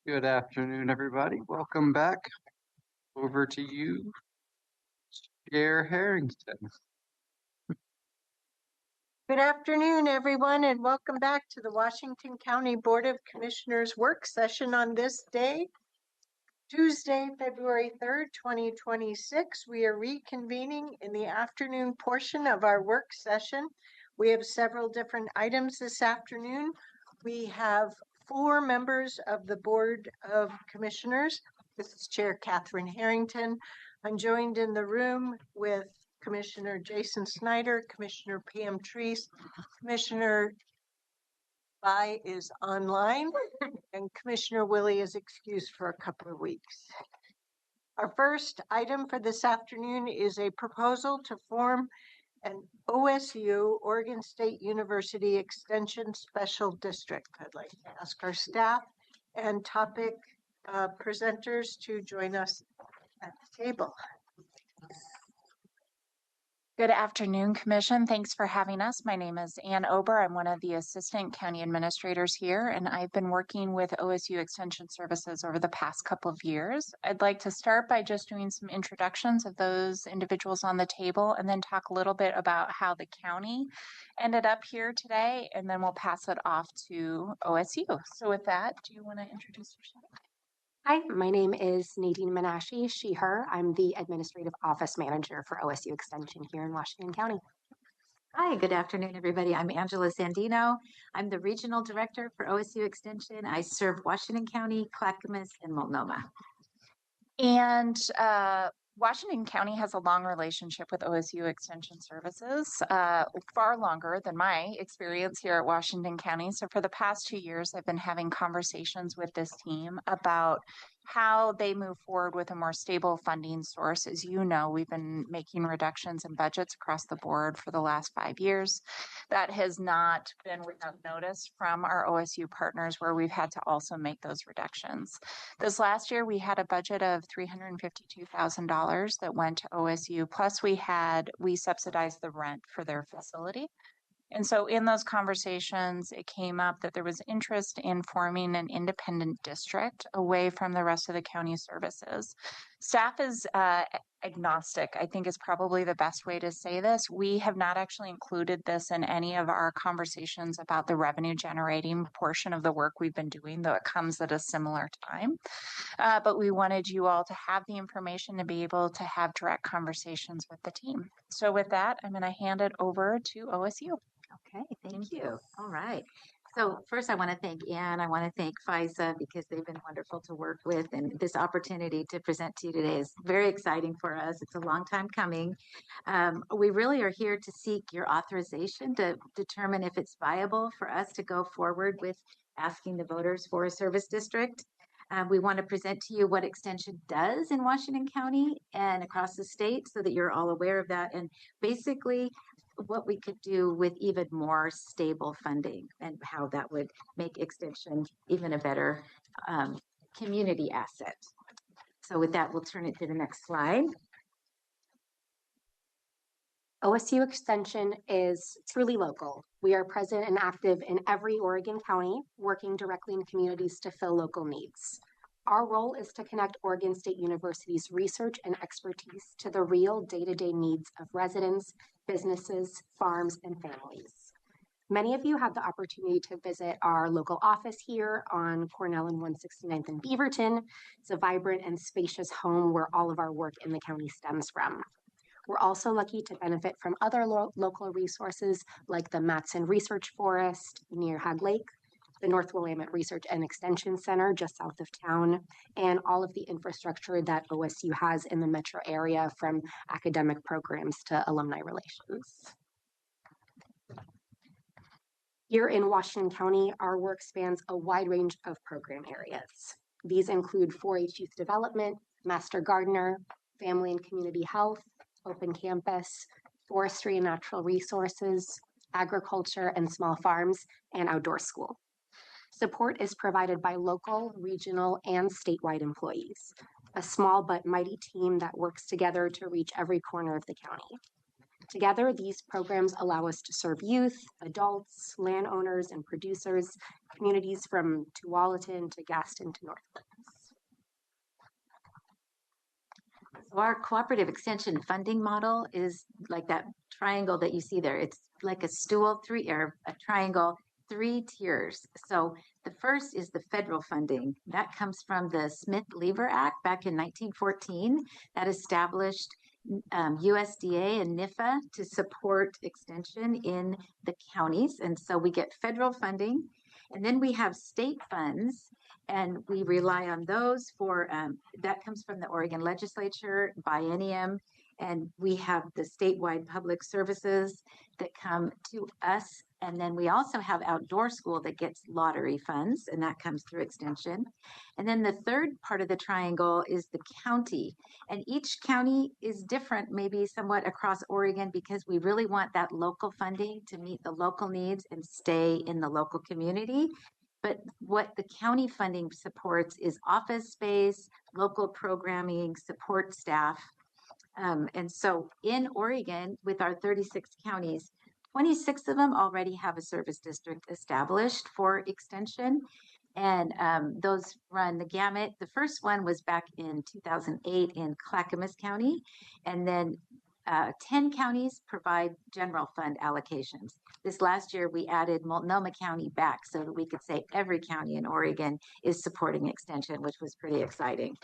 Good afternoon, everybody. Welcome back. Over to you, Chair Harrington. Good afternoon, everyone, and welcome back to the Washington County Board of Commissioners work session on this day, Tuesday, February 3rd, 2026. We are reconvening in the afternoon portion of our work session. We have several different items this afternoon. We have 4 members of the Board of Commissioners. This is Chair Catherine Harrington. I'm joined in the room with Commissioner Jason Snyder, Commissioner Pam Treese, Commissioner Bai is online, and Commissioner Willie is excused for a couple of weeks. Our first item for this afternoon is a proposal to form an OSU, Oregon State University Extension Special District. I'd like to ask our staff and topic presenters to join us at the table. Good afternoon, Commission. Thanks for having us. My name is Ann Ober. I'm one of the Assistant County Administrators here, and I've been working with OSU Extension Services over the past couple of years. I'd like to start by just doing some introductions of those individuals on the table and then talk a little bit about how the county ended up here today, and then we'll pass it off to OSU. So with that, do you want to introduce yourself? Hi, my name is Nadine Menashe, she, her. I'm the Administrative Office Manager for OSU Extension here in Washington County. Hi, good afternoon, everybody. I'm Angela Sandino. I'm the Regional Director for OSU Extension. I serve Washington County, Clackamas, and Multnomah. And Washington County has a long relationship with OSU Extension Services, far longer than my experience here at Washington County. So for the past 2 years, I've been having conversations with this team about how they move forward with a more stable funding source. As you know, we've been making reductions in budgets across the board for the last 5 years. That has not been without notice from our OSU partners, where we've had to also make those reductions. This last year, we had a budget of $352,000 that went to OSU, plus we subsidized the rent for their facility. And so in those conversations, it came up that there was interest in forming an independent district away from the rest of the county services. Staff is agnostic, I think is probably the best way to say this. We have not actually included this in any of our conversations about the revenue generating portion of the work we've been doing, though it comes at a similar time. But we wanted you all to have the information to be able to have direct conversations with the team. So with that, I'm going to hand it over to OSU. Okay, thank you. All right. So first I want to thank Ann. I want to thank FISA because they've been wonderful to work with. And this opportunity to present to you today is very exciting for us. It's a long time coming. We really are here to seek your authorization to determine if it's viable for us to go forward with asking the voters for a service district. We want to present to you what Extension does in Washington County and across the state so that you're all aware of that. And basically, what we could do with even more stable funding and how that would make Extension even a better community asset. So with that, we'll turn it to the next slide. OSU Extension is truly local. We are present and active in every Oregon county, working directly in communities to fill local needs. Our role is to connect Oregon State University's research and expertise to the real day-to-day needs of residents, businesses, farms, and families. Many of you have the opportunity to visit our local office here on Cornell and 169th in Beaverton. It's a vibrant and spacious home where all of our work in the county stems from. We're also lucky to benefit from other local resources like the Matson Research Forest near Hag Lake, the North Willamette Research and Extension Center just south of town, and all of the infrastructure that OSU has in the metro area, from academic programs to alumni relations. Here in Washington County, our work spans a wide range of program areas. These include 4-H youth development, master gardener, family and community health, open campus, forestry and natural resources, agriculture and small farms, and outdoor school. Support is provided by local, regional, and statewide employees, a small but mighty team that works together to reach every corner of the county. Together, these programs allow us to serve youth, adults, landowners, and producers, communities from Tualatin to Gaston to Northwoods. So our cooperative extension funding model is like that triangle that you see there. It's like a stool, or a triangle, 3 tiers. So the first is the federal funding. That comes from the Smith-Lever Act back in 1914 that established USDA and NIFA to support extension in the counties. And so we get federal funding. And then we have state funds, and we rely on those for, that comes from the Oregon legislature, biennium, and we have the statewide public services that come to us. And then we also have outdoor school that gets lottery funds, and that comes through extension. And then the third part of the triangle is the county. And each county is different, maybe somewhat across Oregon, because we really want that local funding to meet the local needs and stay in the local community. But what the county funding supports is office space, local programming, support staff. And so in Oregon, with our 36 counties, 26 of them already have a service district established for extension. And those run the gamut. The first one was back in 2008 in Clackamas County. And then 10 counties provide general fund allocations. This last year, we added Multnomah County back so that we could say every county in Oregon is supporting extension, which was pretty exciting.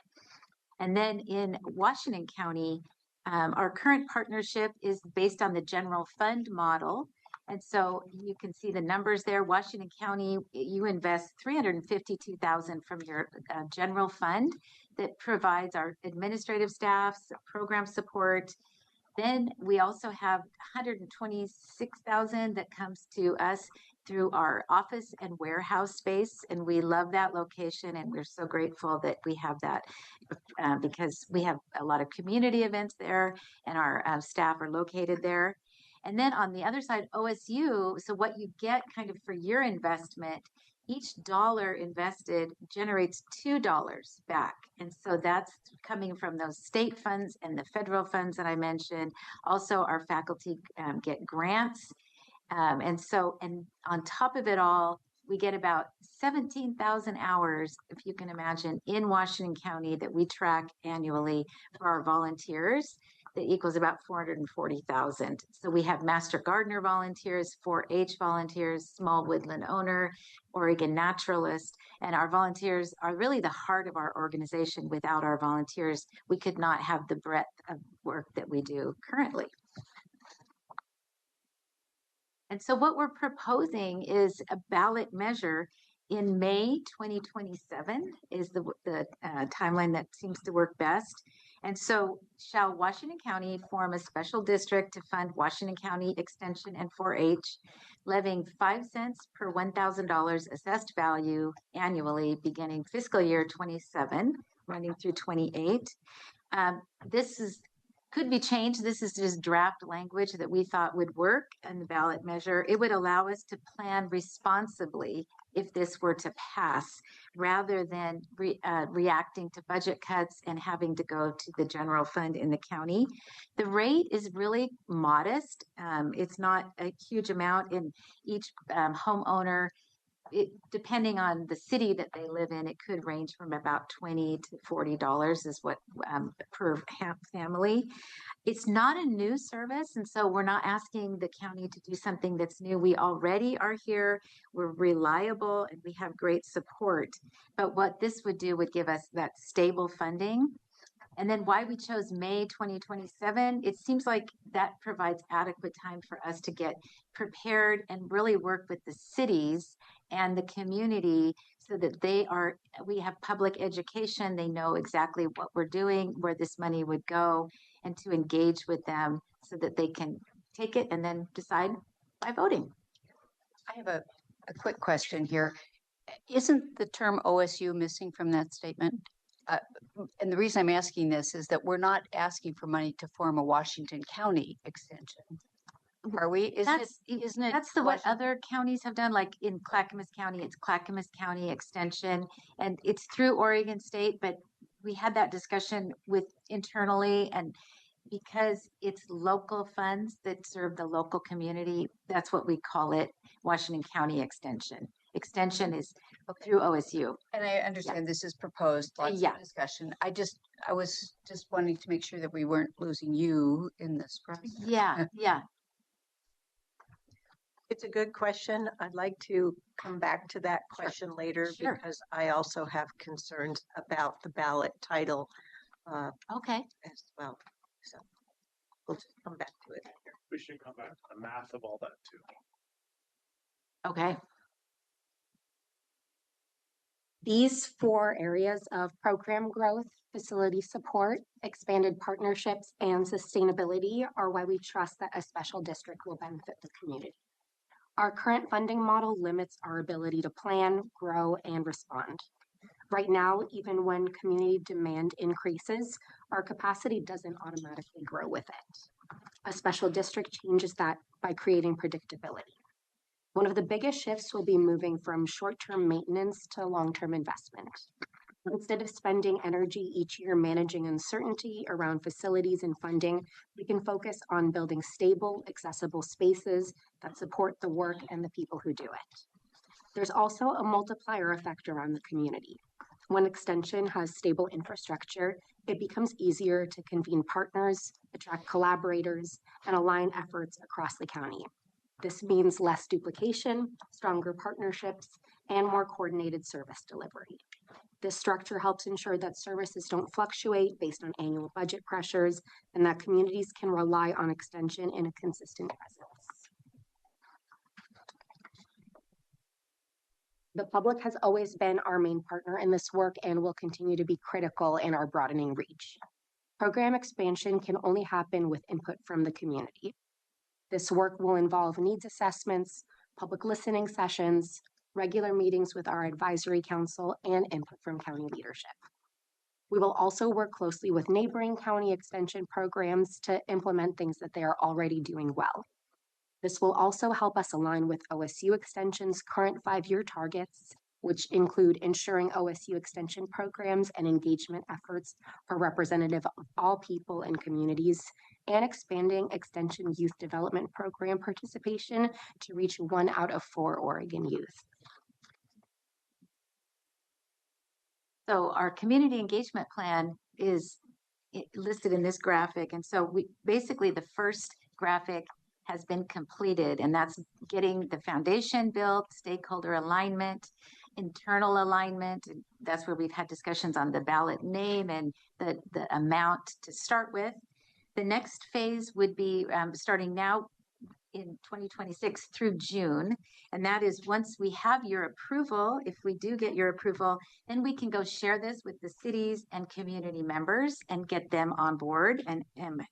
And then in Washington County, our current partnership is based on the general fund model. And so you can see the numbers there. Washington County, you invest $352,000 from your general fund that provides our administrative staff, program support. Then we also have $126,000 that comes to us through our office and warehouse space. And we love that location, and we're so grateful that we have that because we have a lot of community events there, and our staff are located there. And then on the other side, OSU, so what you get kind of for your investment, each dollar invested generates $2 back. And so that's coming from those state funds and the federal funds that I mentioned. Also, our faculty get grants. And on top of it all, we get about 17,000 hours, if you can imagine, in Washington County that we track annually for our volunteers. That equals about 440,000. So we have Master Gardener volunteers, 4-H volunteers, small woodland owner, Oregon naturalist, and our volunteers are really the heart of our organization. Without our volunteers, we could not have the breadth of work that we do currently. And so what we're proposing is a ballot measure in May 2027 is the timeline that seems to work best. And so shall Washington County form a special district to fund Washington County Extension and 4-H, levying 5 cents per $1,000 assessed value annually beginning fiscal year 27, running through 28. This could be changed. This is just draft language that we thought would work in the ballot measure. It would allow us to plan responsibly if this were to pass, rather than reacting to budget cuts and having to go to the general fund in the county. The rate is really modest. It's not a huge amount, in each homeowner. Depending on the city that they live in, it could range from about $20 to $40 is what per family. It's not a new service, and so we're not asking the county to do something that's new. We already are here, we're reliable, and we have great support. But what this would do would give us that stable funding. And then why we chose May 2027, it seems like that provides adequate time for us to get prepared and really work with the cities and the community so that we have public education, they know exactly what we're doing, where this money would go, and to engage with them so that they can take it and then decide by voting. I have a quick question here. Isn't the term OSU missing from that statement? And the reason I'm asking this is that we're not asking for money to form a Washington County extension. Are we? Isn't it? That's what other counties have done. Like in Clackamas County, it's Clackamas County Extension, and it's through Oregon State. But we had that discussion internally, and because it's local funds that serve the local community, that's what we call it, Washington County Extension. Extension is through OSU. And I understand this is proposed, lots Yeah. of discussion. I was just wanting to make sure that we weren't losing you in this process. Yeah, yeah. It's a good question. I'd like to come back to that question later Sure. because I also have concerns about the ballot title Okay. as well. So we'll just come back to it later. We should come back to the math of all that too. Okay. These 4 areas of program growth, facility support, expanded partnerships, and sustainability are why we trust that a special district will benefit the community. Our current funding model limits our ability to plan, grow, and respond. Right now, even when community demand increases, our capacity doesn't automatically grow with it. A special district changes that by creating predictability. One of the biggest shifts will be moving from short-term maintenance to long-term investment. Instead of spending energy each year managing uncertainty around facilities and funding, we can focus on building stable, accessible spaces that support the work and the people who do it. There's also a multiplier effect around the community. When Extension has stable infrastructure, it becomes easier to convene partners, attract collaborators, and align efforts across the county. This means less duplication, stronger partnerships, and more coordinated service delivery. This structure helps ensure that services don't fluctuate based on annual budget pressures and that communities can rely on Extension in a consistent presence. The public has always been our main partner in this work and will continue to be critical in our broadening reach. Program expansion can only happen with input from the community. This work will involve needs assessments, public listening sessions, regular meetings with our advisory council, and input from county leadership. We will also work closely with neighboring county extension programs to implement things that they are already doing well. This will also help us align with OSU Extension's current 5-year targets, which include ensuring OSU Extension programs and engagement efforts are representative of all people and communities, and expanding Extension Youth Development Program participation to reach 1 out of 4 Oregon youth. So our community engagement plan is listed in this graphic. And so we basically the first graphic has been completed, and that's getting the foundation built, stakeholder alignment, internal alignment. And that's where we've had discussions on the ballot name and the amount to start with. The next phase would be starting now in 2026 through June. And that is once we have your approval, if we do get your approval, then we can go share this with the cities and community members and get them on board and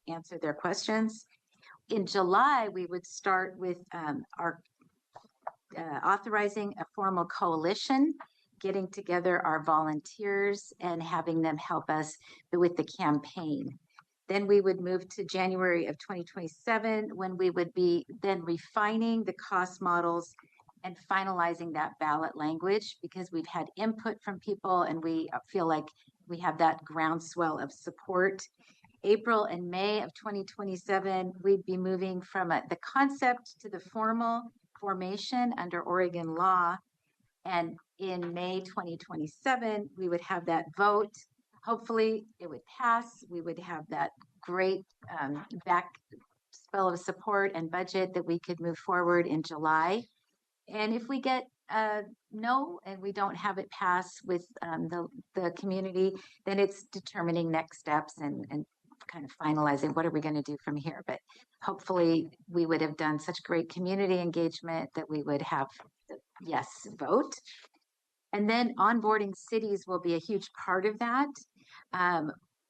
answer their questions. In July, we would start with our authorizing a formal coalition, getting together our volunteers and having them help us with the campaign. Then we would move to January of 2027 when we would be then refining the cost models and finalizing that ballot language because we've had input from people and we feel like we have that groundswell of support. April and May of 2027, we'd be moving from the concept to the formal formation under Oregon law. And in May 2027, we would have that vote. Hopefully it would pass. We would have that great back spell of support and budget that we could move forward in July. And if we get no, and we don't have it pass with the community, then it's determining next steps and kind of finalizing what are we going to do from here. But hopefully we would have done such great community engagement that we would have the yes vote. And then onboarding cities will be a huge part of that.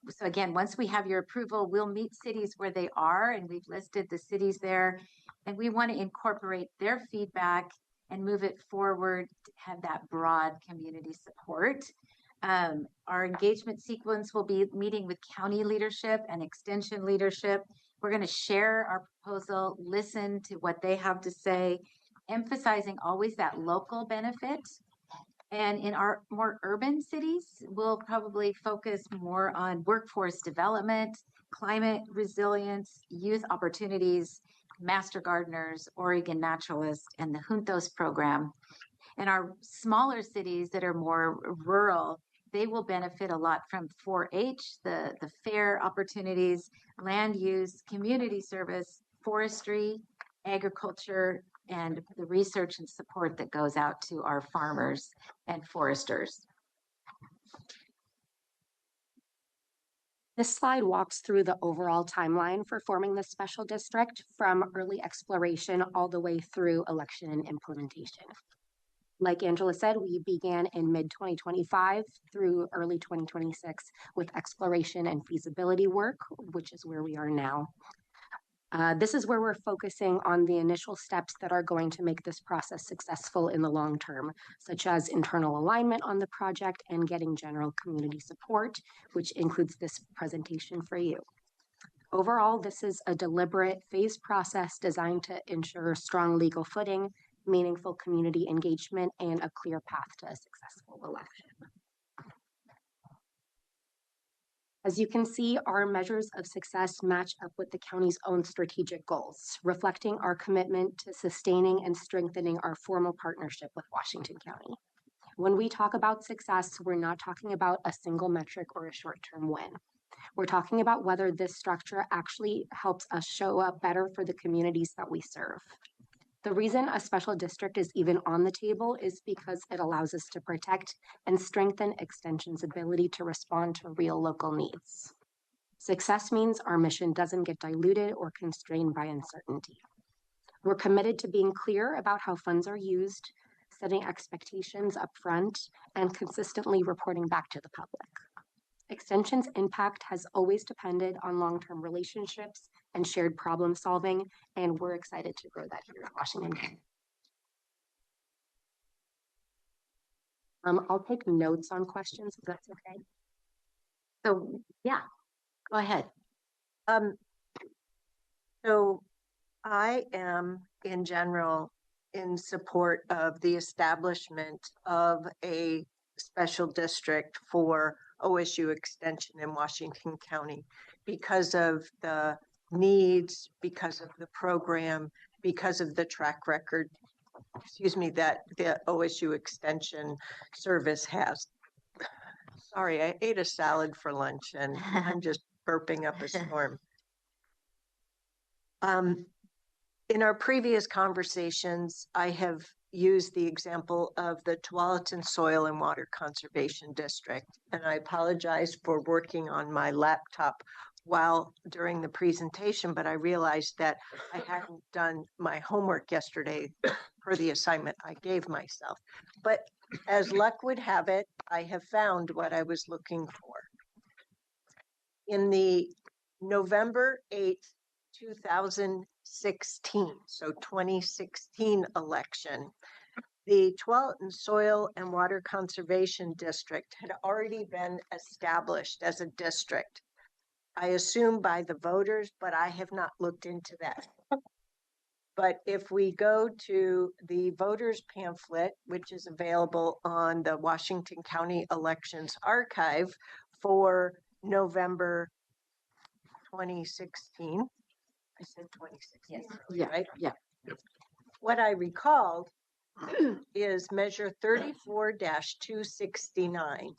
So again, once we have your approval, we'll meet cities where they are, and we've listed the cities there, and we want to incorporate their feedback and move it forward to have that broad community support. Our engagement sequence will be meeting with county leadership and extension leadership. We're going to share our proposal, listen to what they have to say, emphasizing always that local benefit. And in our more urban cities, we'll probably focus more on workforce development, climate resilience, youth opportunities, master gardeners, Oregon naturalists, and the Juntos program. And our smaller cities that are more rural, they will benefit a lot from 4-H, the fair opportunities, land use, community service, forestry, agriculture, and the research and support that goes out to our farmers and foresters. This slide walks through the overall timeline for forming the special district from early exploration all the way through election and implementation. Like Angela said, we began in mid-2025 through early 2026 with exploration and feasibility work, which is where we are now. This is where we're focusing on the initial steps that are going to make this process successful in the long term, such as internal alignment on the project and getting general community support, which includes this presentation for you. Overall, this is a deliberate phased process designed to ensure strong legal footing, meaningful community engagement, and a clear path to a successful election. As you can see, our measures of success match up with the county's own strategic goals, reflecting our commitment to sustaining and strengthening our formal partnership with Washington County. When we talk about success, we're not talking about a single metric or a short-term win. We're talking about whether this structure actually helps us show up better for the communities that we serve. The reason a special district is even on the table is because it allows us to protect and strengthen Extension's ability to respond to real local needs. Success means our mission doesn't get diluted or constrained by uncertainty. We're committed to being clear about how funds are used, setting expectations up front, and consistently reporting back to the public. Extension's impact has always depended on long-term relationships and shared problem solving, and we're excited to grow that here in Washington County. I'll take notes on questions if that's okay. So yeah, go ahead. So I am in general in support of the establishment of a special district for OSU Extension in Washington County because of the needs, because of the program, because of the track record, that the OSU Extension service has. Sorry, I ate a salad for lunch and I'm just burping up a storm. In our previous conversations, I have used the example of the Tualatin Soil and Water Conservation District, and I apologize for working on my laptop while during the presentation, but I realized that I hadn't done my homework yesterday for the assignment I gave myself. But as luck would have it, I have found what I was looking for. In the November 8th, 2016, so 2016 election, the Tualatin Soil and Water Conservation District had already been established as a district. I assume by the voters, but I have not looked into that. But if we go to the voters pamphlet, which is available on the Washington County Elections Archive for November 2016, I said 2016, Yes. Yeah. right? Yeah. Yep. What I recalled is measure 34-269.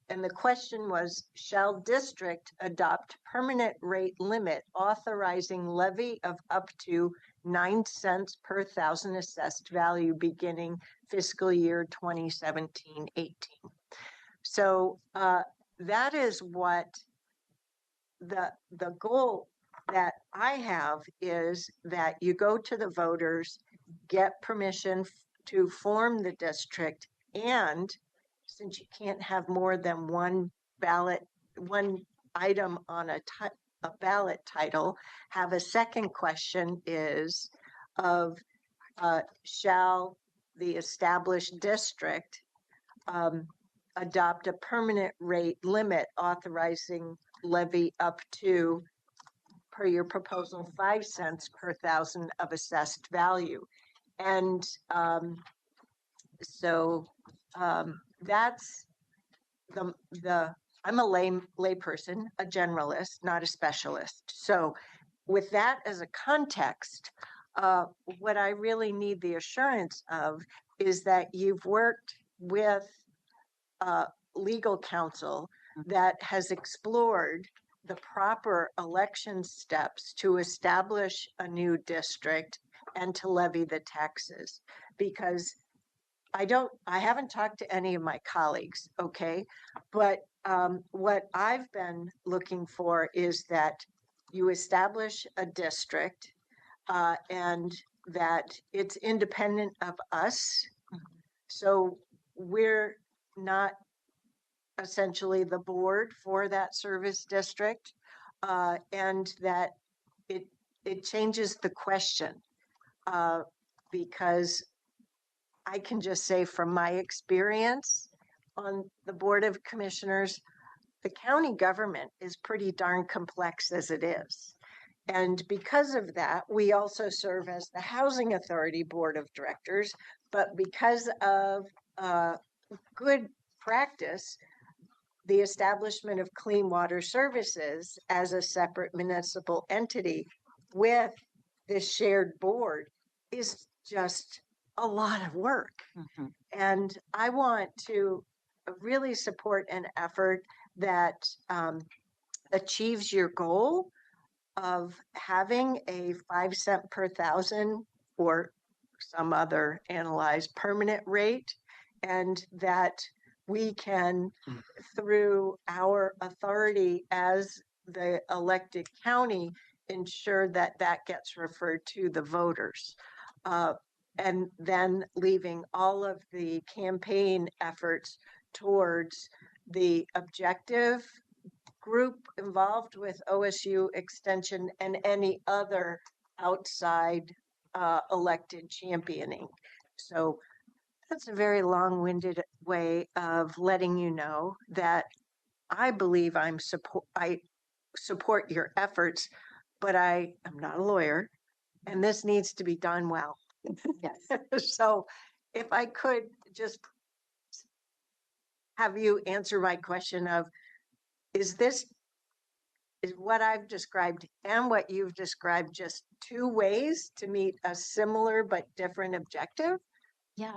And the question was, shall district adopt permanent rate limit authorizing levy of up to 9 cents per thousand assessed value beginning fiscal year 2017-18? So that is what the goal that I have is that you go to the voters, get permission to form the district, and since you can't have more than one item on a ballot title, have a second question is of shall the established district adopt a permanent rate limit authorizing levy up to, per your proposal, 5 cents per thousand of assessed value. And so that's the I'm a layperson, a generalist, not a specialist. So with that as a context, what I really need the assurance of is that you've worked with legal counsel that has explored the proper election steps to establish a new district and to levy the taxes. Because I haven't talked to any of my colleagues, okay? But what I've been looking for is that you establish a district and that it's independent of us. So we're not essentially the board for that service district, and that it changes the question, because I can just say from my experience on the Board of Commissioners, the county government is pretty darn complex as it is. And because of that, we also serve as the Housing Authority Board of Directors, but because of good practice, the establishment of Clean Water Services as a separate municipal entity with this shared board is just a lot of work. And I want to really support an effort that achieves your goal of having a 5 cent per thousand or some other analyzed permanent rate, and that we can, through our authority as the elected county, ensure that that gets referred to the voters. And then leaving all of the campaign efforts towards the objective group involved with OSU Extension and any other outside elected championing. So that's a very long-winded way of letting you know that I believe I support your efforts, but I am not a lawyer, and this needs to be done well. Yes. So if I could just have you answer my question of, is what I've described and what you've described just two ways to meet a similar but different objective? Yeah,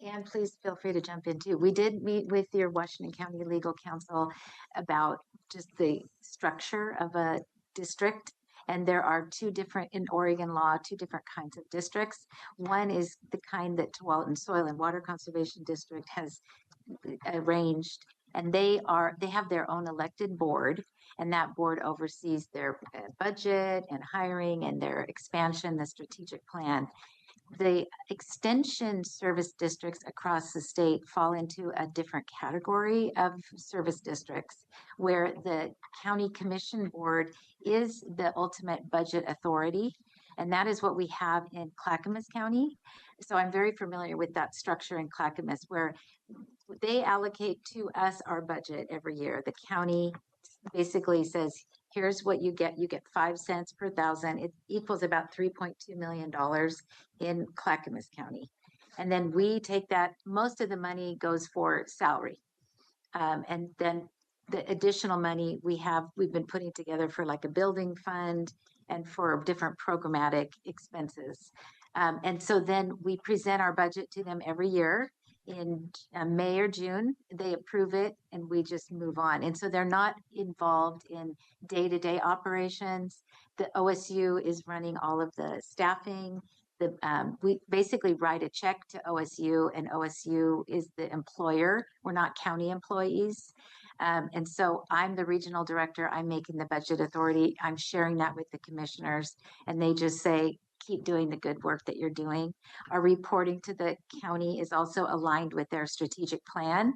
and please feel free to jump in too. We did meet with your Washington County Legal Counsel about just the structure of a district. And there are two different, in Oregon law, two different kinds of districts. One is the kind that Tualatin Soil and Water Conservation District has arranged, and they have their own elected board, and that board oversees their budget and hiring and their expansion, the strategic plan. The extension service districts across the state fall into a different category of service districts, where the county commission board is the ultimate budget authority. And that is what we have in Clackamas County. So I'm very familiar with that structure in Clackamas, where they allocate to us our budget every year. The county basically says, here's what you get. You get 5 cents per thousand. It equals about $3.2 million in Clackamas County. And then we take that, most of the money goes for salary. And then the additional money we've been putting together for like a building fund and for different programmatic expenses. And so then we present our budget to them every year. In May or June, they approve it and we just move on. And so they're not involved in day-to-day operations. The OSU is running all of the staffing. We basically write a check to OSU, and OSU is the employer. We're not county employees. And so I'm the regional director. I'm making the budget authority. I'm sharing that with the commissioners, and they just say, keep doing the good work that you're doing. Our reporting to the county is also aligned with their strategic plan.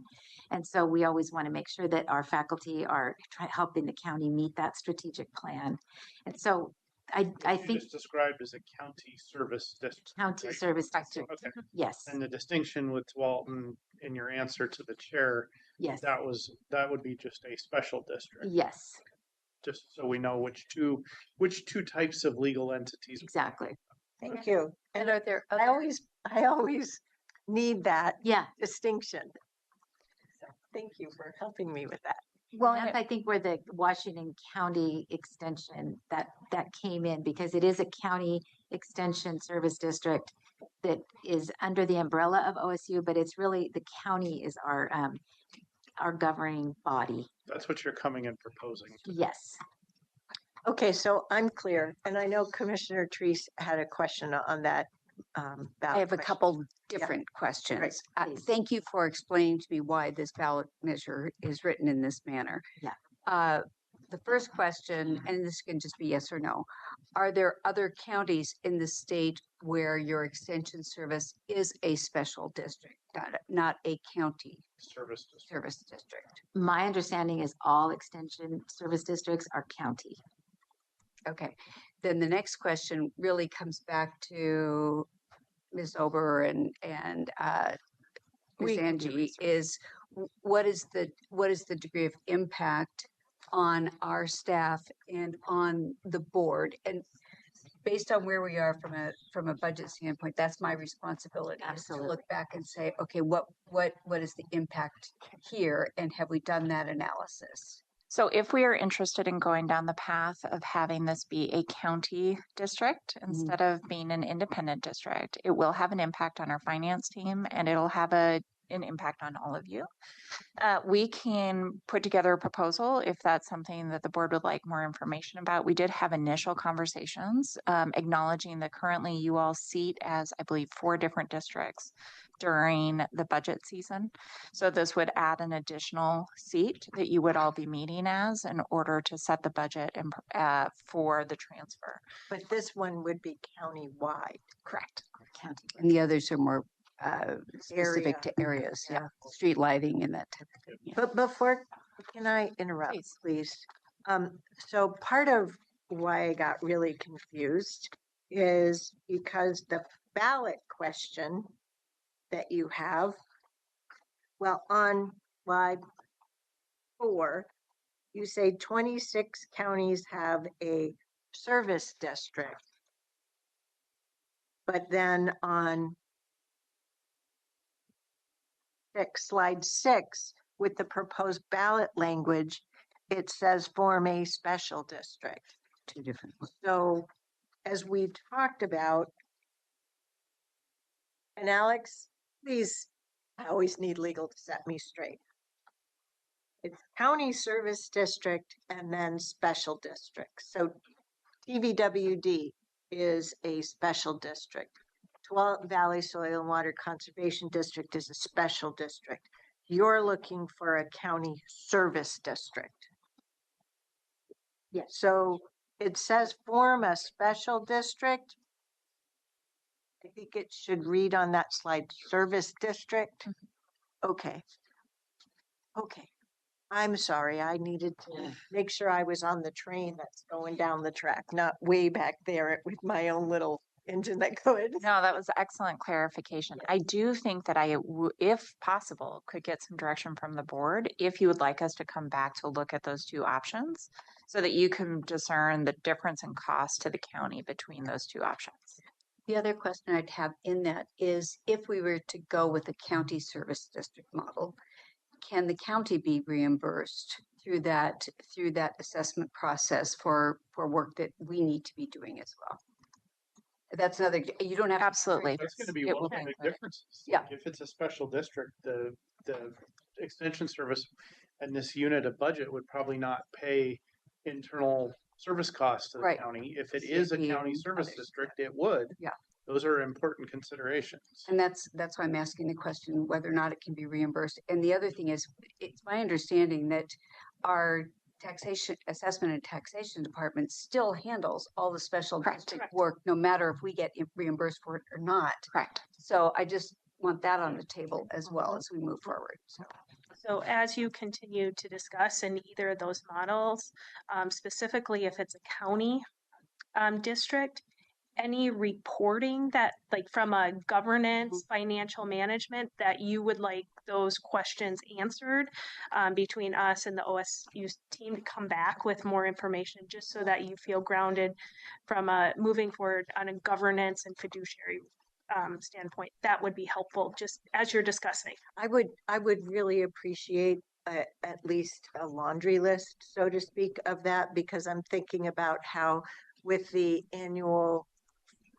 And so we always want to make sure that our faculty are helping the county meet that strategic plan. And so I think Just described as a county service district. county right? service district. Okay. Yes, And the distinction with Walton in your answer to the chair, yes, that would be just a special district. yes, Just so we know which two types of legal entities. exactly. Thank you. And are there I always need that Yeah. distinction. So, thank you for helping me with that. Well, That's, I think, where the Washington County extension that came in, because it is a county extension service district that is under the umbrella of OSU, but it's really the county is our governing body. That's what you're coming and proposing. Yes. Okay, so I'm clear, and I know Commissioner Treese had a question on that. I have a couple different questions. please. Thank you for explaining to me why this ballot measure is written in this manner. Yeah. The first question, and this can just be yes or no, are there other counties in the state where your extension service is a special district, not a county Service district. service district? My understanding is all extension service districts are county. Okay, then the next question really comes back to Ms. Ober and Ms. Angie is what is the degree of impact on our staff and on the board? And based on where we are from a budget standpoint, that's my responsibility is to look back and say, okay, what is the impact here, and have we done that analysis? so if we are interested in going down the path of having this be a county district instead of being an independent district, it will have an impact on our finance team and it'll have an impact on all of you. We can put together a proposal if that's something that the board would like more information about. We did have initial conversations acknowledging that currently you all seat as, I believe, 4 different districts during the budget season. So this would add an additional seat that you would all be meeting as in order to set the budget and for the transfer. But this one would be county-wide. Correct. County. And the others are more specific to areas, Yeah. street lighting and that type of thing. Yeah. But before, can I interrupt, please? So part of why I got really confused is because the ballot question that you have, well, on slide 4, you say 26 counties have a service district. But then on slide 6, with the proposed ballot language, it says form a special district. 2 different ones. So as we talked about, and Alex, please, I always need legal to set me straight. It's county service district and then special district. So TVWD is a special district. Tualatin Valley Soil and Water Conservation District is a special district. You're looking for a county service district. Yes. So it says form a special district. I think it should read on that slide, service district. Okay. Okay. I'm sorry. I needed to make sure I was on the train that's going down the track, not way back there with my own little engine that could. No, that was excellent clarification. I do think that if possible, could get some direction from the board if you would like us to come back to look at those 2 options so that you can discern the difference in cost to the county between those 2 options. The other question I'd have in that is if we were to go with a county service district model, can the county be reimbursed through that assessment process for work that we need to be doing as well? That's another, you don't have. Absolutely. That's going to be It one will of the be big included. differences. Yeah. If it's a special district, the extension service and this unit of budget would probably not pay internal service costs to the Right. county. If it is a CFP county and service others. district, it would. Yeah. Those are important considerations. And that's why I'm asking the question whether or not it can be reimbursed. And the other thing is, it's my understanding that our taxation assessment and taxation department still handles all the special Correct. district work, no matter if we get reimbursed for it or not. Correct. So I just want that on the table as well as we move forward. So as you continue to discuss in either of those models, specifically if it's a county district, any reporting that, like from a governance, financial management, that you would like those questions answered between us and the OSU team to come back with more information, just so that you feel grounded from moving forward on a governance and fiduciary standpoint. That would be helpful just as you're discussing. I would really appreciate at least a laundry list, so to speak, of that, because I'm thinking about how with the annual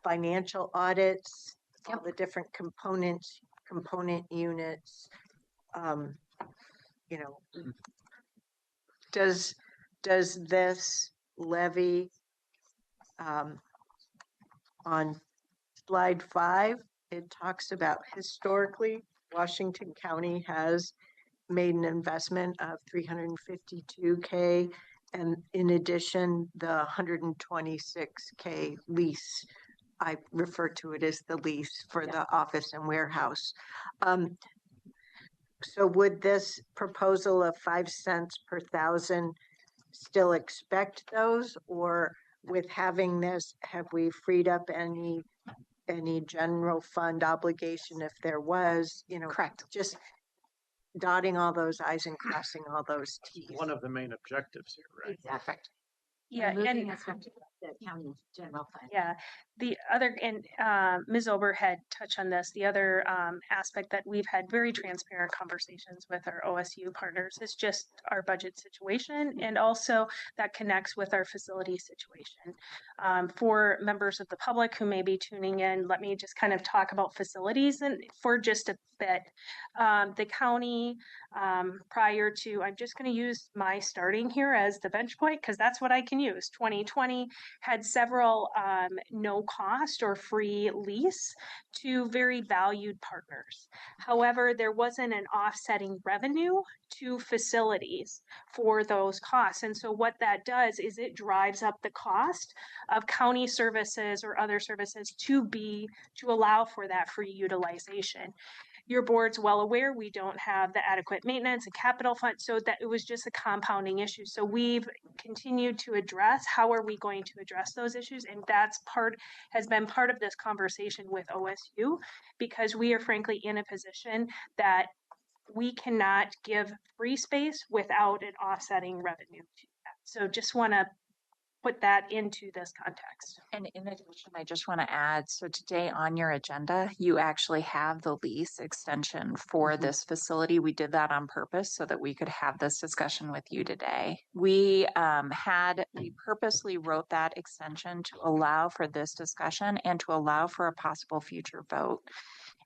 financial audits, all the different components, component units, um, you know, does this levy on slide 5, it talks about historically, Washington County has made an investment of $352K, and in addition, the $126K lease. I refer to it as the lease for the office and warehouse. So would this proposal of 5 cents per thousand still expect those, or with having this, have we freed up any general fund obligation if there was, Correct. just dotting all those I's and crossing all those T's. One of the main objectives here, right? Exactly. Yeah, Moving and us from the county general fund. yeah, the other, and Ms. Ober had touched on this, the other aspect that we've had very transparent conversations with our OSU partners is just our budget situation, and also that connects with our facility situation. For members of the public who may be tuning in, let me just kind of talk about facilities and for just a bit. The county, prior to, I'm just going to use my starting here as the bench point because that's what I can use. 2020 had several no cost or free lease to very valued partners. However, there wasn't an offsetting revenue to facilities for those costs. And so what that does is it drives up the cost of county services or other services to allow for that free utilization. Your board's well aware we don't have the adequate maintenance and capital fund, so that it was just a compounding issue. So we've continued to address how are we going to address those issues, and has been part of this conversation with OSU, because we are frankly in a position that we cannot give free space without an offsetting revenue to that. So just want to put that into this context. And in addition, I just want to add, so today on your agenda, you actually have the lease extension for this facility. We did that on purpose so that we could have this discussion with you today. We purposely wrote that extension to allow for this discussion and to allow for a possible future vote.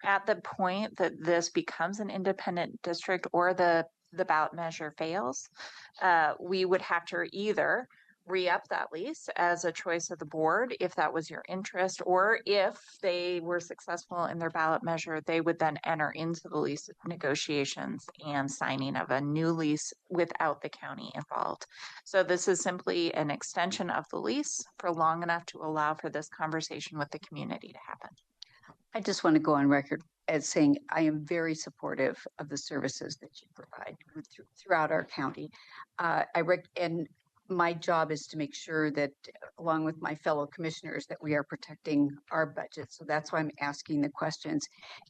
At the point that this becomes an independent district or the ballot measure fails, we would have to either re-up that lease as a choice of the board if that was your interest, or if they were successful in their ballot measure, they would then enter into the lease negotiations and signing of a new lease without the county involved. So this is simply an extension of the lease for long enough to allow for this conversation with the community to happen. I just want to go on record as saying I am very supportive of the services that you provide throughout our county. And my job is to make sure that, along with my fellow commissioners, that we are protecting our budget. So that's why I'm asking the questions.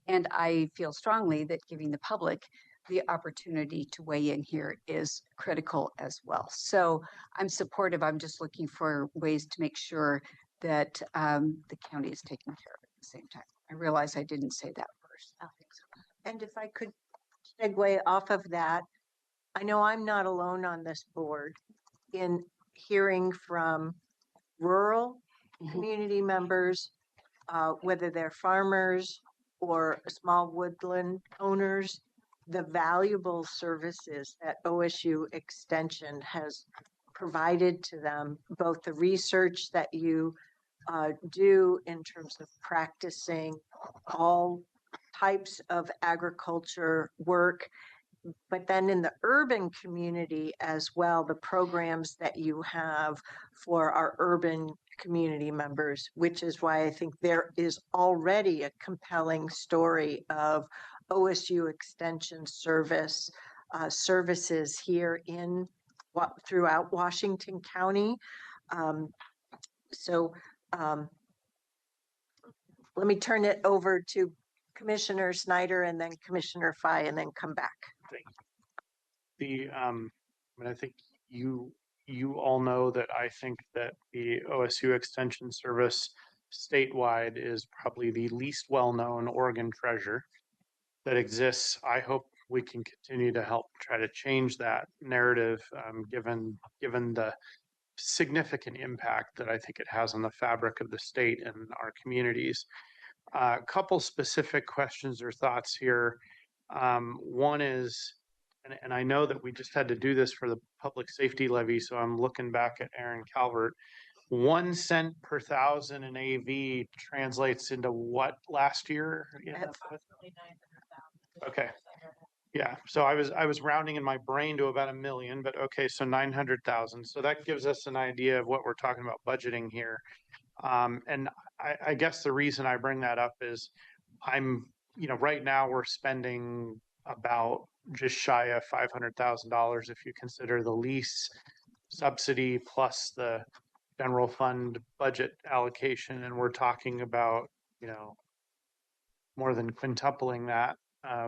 And I feel strongly that giving the public the opportunity to weigh in here is critical as well. So I'm supportive. I'm just looking for ways to make sure that the county is taken care of at the same time. I realize I didn't say that first. I think so. And if I could segue off of that, I know I'm not alone on this board in hearing from rural community members, whether they're farmers or small woodland owners, the valuable services that OSU Extension has provided to them, both the research that you do in terms of practicing all types of agriculture work, but then in the urban community as well, the programs that you have for our urban community members, which is why I think there is already a compelling story of OSU Extension services here throughout Washington County. Let me turn it over to Commissioner Snyder and then Commissioner Fye, and then come back. I think you all know that I think that the OSU Extension Service statewide is probably the least well-known Oregon treasure that exists. I hope we can continue to help try to change that narrative, given the significant impact that I think it has on the fabric of the state and our communities. A couple specific questions or thoughts here. One is, and I know that we just had to do this for the public safety levy, so I'm looking back at Aaron Calvert. 1 cent per thousand in AV translates into what last year? Yeah. Okay. Yeah, so I was rounding in my brain to about 1 million, but okay, so 900,000. So that gives us an idea of what we're talking about budgeting here. And I guess the reason I bring that up is right now we're spending about just shy of $500,000 if you consider the lease subsidy plus the general fund budget allocation, and we're talking about, more than quintupling that.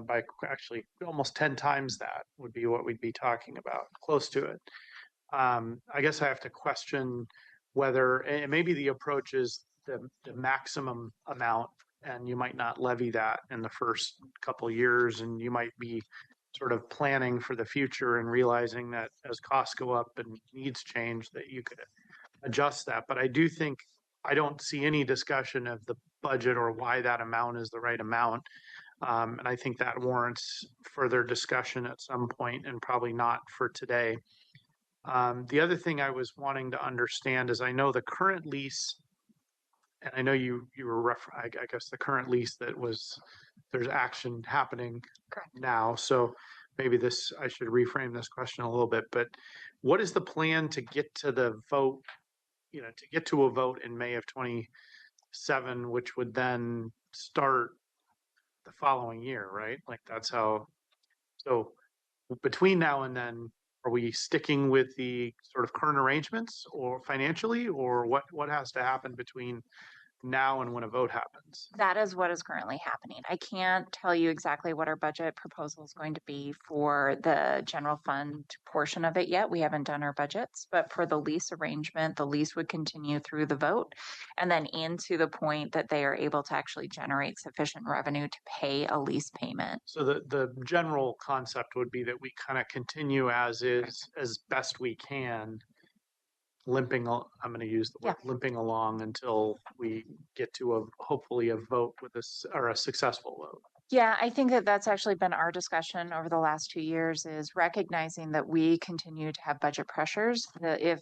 By actually almost 10 times that would be what we'd be talking about, close to it. I guess I have to question whether, and maybe the approach is the maximum amount, and you might not levy that in the first couple years, and you might be sort of planning for the future and realizing that as costs go up and needs change, that you could adjust that. But I do think I don't see any discussion of the budget or why that amount is the right amount. And I think that warrants further discussion at some point, and probably not for today. The other thing I was wanting to understand is I know the current lease, and I know you were I guess the current lease there's action happening now. So maybe I should reframe this question a little bit, but what is the plan to get to the vote, to get to a vote in May of 27, which would then start the following year, right? Like that's how, so between now and then, are we sticking with the sort of current arrangements or financially, or what has to happen between now and when a vote happens? That is what is currently happening. I can't tell you exactly what our budget proposal is going to be for the general fund portion of it yet. We haven't done our budgets, but for the lease arrangement, the lease would continue through the vote and then into the point that they are able to actually generate sufficient revenue to pay a lease payment. So the general concept would be that we kind of continue as is, as best we can, limping, I'm going to use the word limping along until we get to hopefully a vote with or a successful vote. Yeah, I think that that's actually been our discussion over the last 2 years, is recognizing that we continue to have budget pressures. If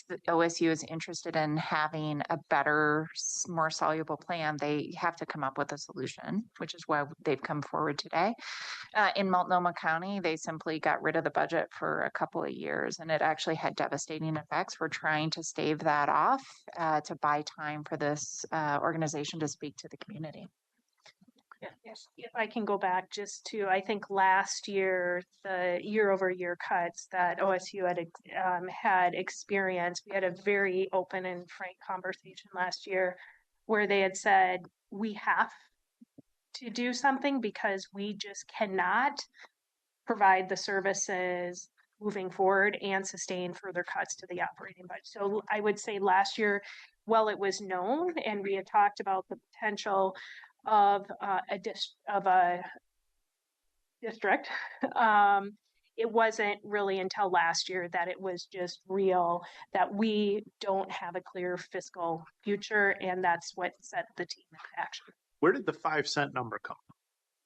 the OSU is interested in having a better, more soluble plan, they have to come up with a solution, which is why they've come forward today. In Multnomah County, they simply got rid of the budget for a couple of years, and it actually had devastating effects. We're trying to stave that off to buy time for this organization to speak to the community. Yes, if I can go back just to, I think last year, the year-over-year cuts that OSU had experienced, we had a very open and frank conversation last year where they had said, we have to do something because we just cannot provide the services moving forward and sustain further cuts to the operating budget. So I would say last year, while it was known and we had talked about the potential of a district, it wasn't really until last year that it was just real that we don't have a clear fiscal future, and that's what set the team into action. Where did the 5 cent number come from?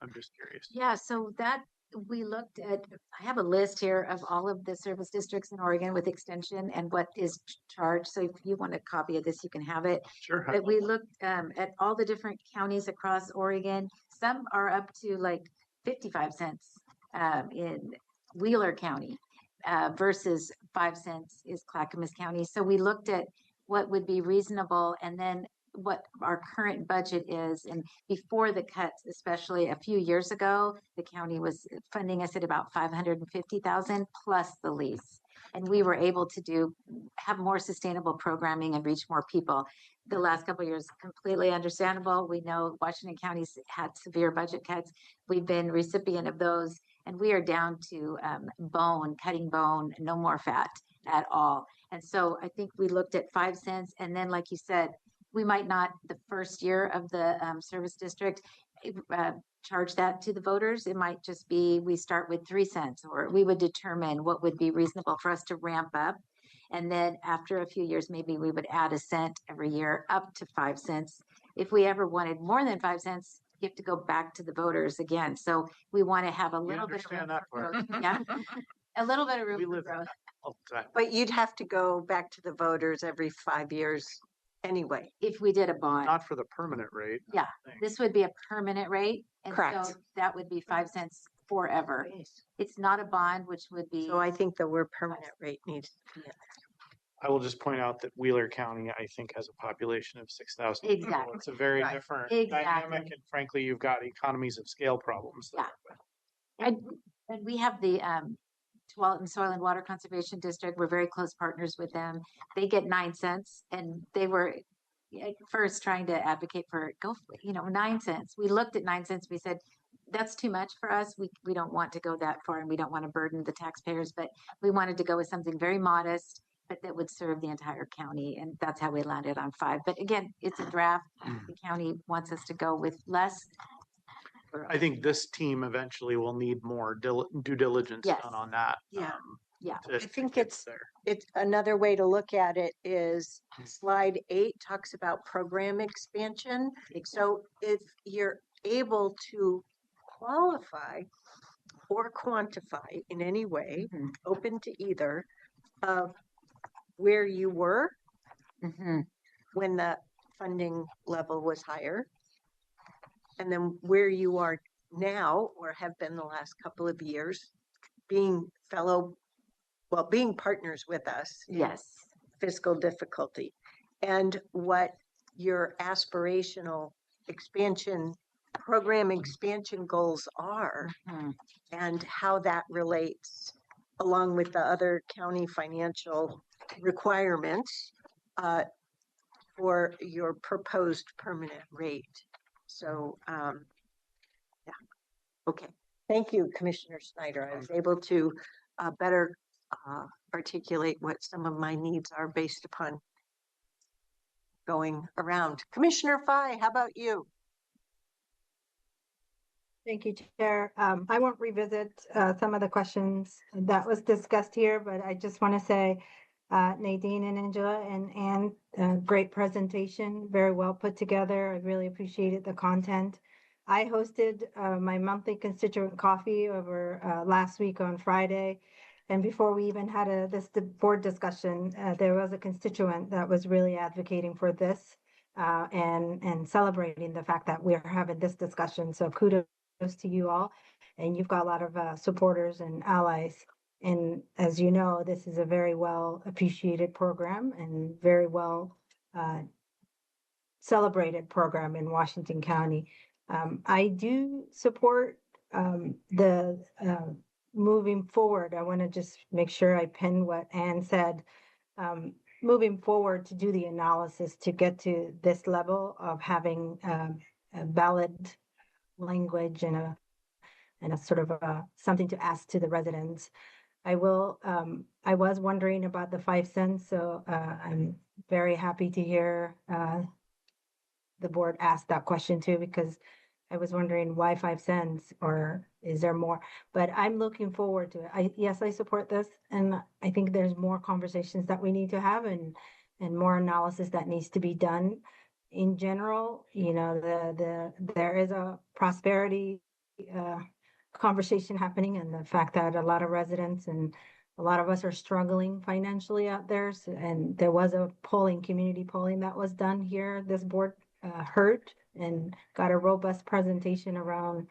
I'm just curious. Yeah, so that we looked at, I have a list here of all of the service districts in Oregon with extension and what is charged. So if you want a copy of this, you can have it. Sure. But we looked at all the different counties across Oregon. Some are up to like 55 cents in Wheeler County versus 5 cents is Clackamas County. So we looked at what would be reasonable and then what our current budget is. And before the cuts, especially a few years ago, the county was funding us at about 550,000 plus the lease. And we were able to have more sustainable programming and reach more people. The last couple of years, completely understandable. We know Washington County's had severe budget cuts. We've been recipient of those, and we are down to cutting bone, no more fat at all. And so I think we looked at 5 cents. And then, like you said, we might not the first year of the service district. charge that to the voters. It might just be, we start with 3 cents, or we would determine what would be reasonable for us to ramp up. And then after a few years, maybe we would add a cent every year up to 5 cents. If we ever wanted more than 5 cents, you have to go back to the voters again. So we want to have a little bit of room understand that for part. growth. Yeah, a little bit of room We for live growth. all the time. But you'd have to go back to the voters every 5 years anyway. If we did a bond, Not for the permanent rate. I Yeah. don't think. this would be a permanent rate. And Correct. so that would be 5 cents forever. It's not a bond, which would be. So I think the word permanent rate needs to be in I will just point out that Wheeler County, I think, has a population of 6,000 people. Exactly. It's a very Right. different Exactly. dynamic, and frankly, you've got economies of scale problems there. And we have the Tualatin Soil and Water Conservation District. We're very close partners with them. They get 9 cents, and they were at first trying to advocate for 9 cents. We looked at 9 cents. We said, that's too much for us. We don't want to go that far, and we don't want to burden the taxpayers, but we wanted to go with something very modest, but that would serve the entire county. And that's how we landed on 5. But again, it's a draft. The county wants us to go with less. I think this team eventually will need more due diligence Yes. done on that. Yeah. Yeah. to I think get it's there. It's another way to look at it is slide 8 talks about program expansion. So if you're able to qualify or quantify in any way, Mhm. open to either, of where you were Mhm. when the funding level was higher, and then where you are now or have been the last couple of years, being being partners with us in Yes. fiscal difficulty, and what your aspirational program expansion goals are, Mhm. and how that relates along with the other county financial requirements for your proposed permanent rate. So, yeah. Okay. Thank you, Commissioner Snyder. I was able to better articulate what some of my needs are based upon going around. Commissioner Fye, how about you? Thank you, Chair. I won't revisit some of the questions that was discussed here, but I just want to say, Nadine and Angela and Anne, great presentation, very well put together. I really appreciated the content. I hosted my monthly constituent coffee over last week on Friday. And before we even had this board discussion, there was a constituent that was really advocating for this and celebrating the fact that we're having this discussion. So kudos to you all, and you've got a lot of supporters and allies. And as you know, this is a very well appreciated program and very well celebrated program in Washington County. I do support the moving forward. I want to just make sure I pin what Ann said. Moving forward to do the analysis to get to this level of having a valid language and a sort of something to ask to the residents. I was wondering about the 5 cents, so I'm very happy to hear the board ask that question too, because I was wondering why 5 cents, or is there more? But I'm looking forward to it. Yes, I support this, and I think there's more conversations that we need to have and more analysis that needs to be done. In general, there is a prosperity conversation happening, and the fact that a lot of residents and a lot of us are struggling financially out there. And there was a community polling that was done here. This board heard and got a robust presentation around,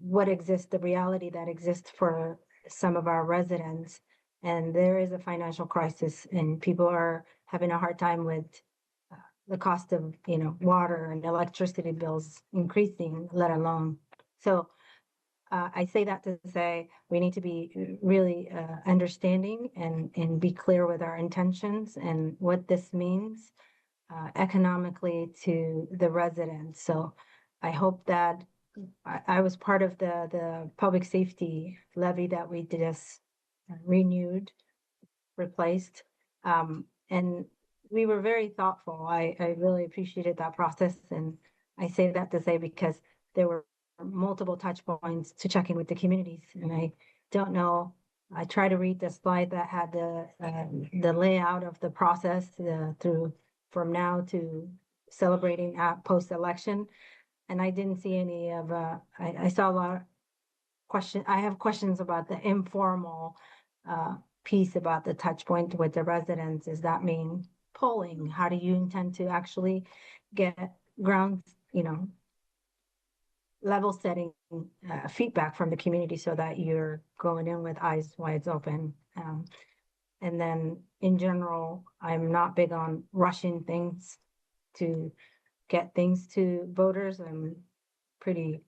what exists, the reality that exists for some of our residents. And there is a financial crisis, and people are having a hard time with the cost of, water and electricity bills increasing, let alone. So I say that to say we need to be really understanding and be clear with our intentions and what this means economically to the residents. So I hope that I was part of the public safety levy that we just renewed, replaced. And we were very thoughtful. I really appreciated that process, and I say that to say because there were multiple touch points to check in with the communities, and I don't know. I try to read the slide that had the layout of the process through from now to celebrating at post-election, and I didn't see any of. I saw a lot of I have questions about the informal piece about the touch point with the residents. Does that mean polling? How do you intend to actually get ground, level setting feedback from the community so that you're going in with eyes wide open? And then in general, I'm not big on rushing things to get things to voters. I'm pretty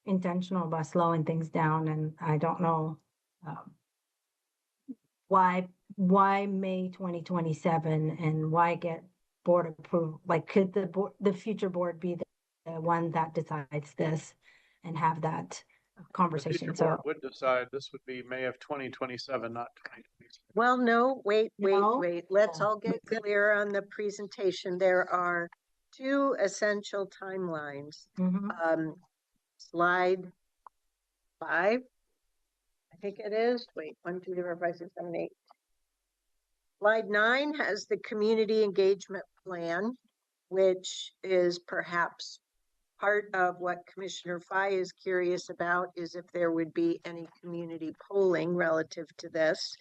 intentional about slowing things down, and I don't know why May 2027 and why get board approval? Like, could the future board be the one that decides this and have that The future conversation? board So would decide this would be May of 2027, not 2027. Well, no, wait. No? Let's Oh. all get clear on the presentation. There are two essential timelines. mhm. Slide 5, I think it is. Wait, 1, 2, 3, 4, 5, 6, 7, 8. Slide 9 has the community engagement plan, which is perhaps part of what Commissioner Fye is curious about, is if there would be any community polling relative to this.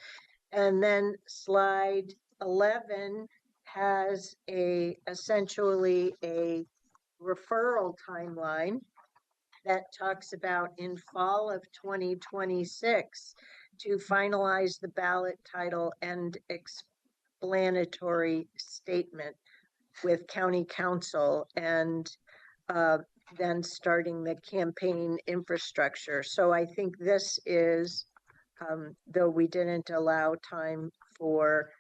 And then slide 11 has essentially a referral timeline that talks about in fall of 2026 to finalize the ballot title and explanatory statement with county council, and then starting the campaign infrastructure. So I think this is, though we didn't allow time for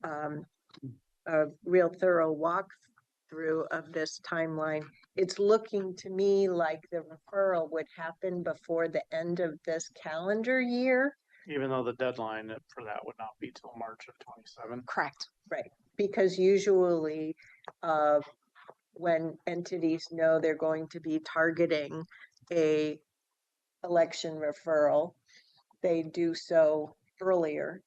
a real thorough walkthrough of this timeline, it's looking to me like the referral would happen before the end of this calendar year. Even though the deadline for that would not be till March of 27. Correct. Right, because usually when entities know they're going to be targeting a election referral, they do so earlier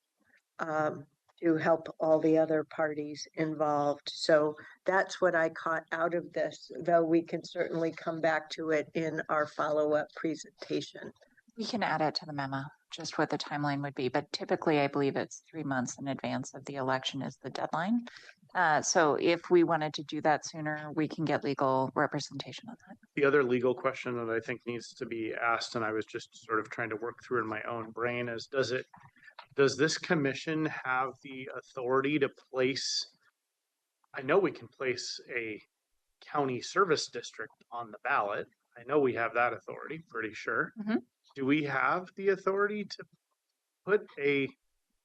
to help all the other parties involved. So that's what I caught out of this, though we can certainly come back to it in our follow-up presentation. We can add it to the memo, just what the timeline would be, but typically I believe it's 3 months in advance of the election is the deadline. So if we wanted to do that sooner, we can get legal representation on that. The other legal question that I think needs to be asked, and I was just sort of trying to work through in my own brain, is does this commission have the authority to place, I know we can place a county service district on the ballot. I know we have that authority, pretty sure. Mhm. Do we have the authority to put a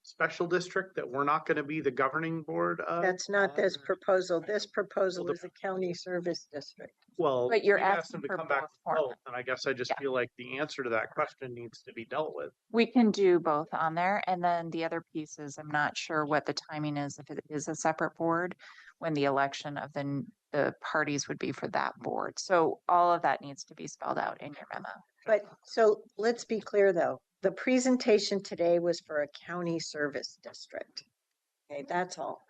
special district that we're not going to be the governing board of? That's not this proposal. This proposal is a county service district. Well, But you're we asked asking them to for come back both with formats. both, and I guess I just Yeah. feel like the answer to that question needs to be dealt with. We can do both on there. And then the other piece is I'm not sure what the timing is, if it is a separate board, when the election of the parties would be for that board. So all of that needs to be spelled out in your memo. But so let's be clear though, the presentation today was for a county service district. Okay, that's all.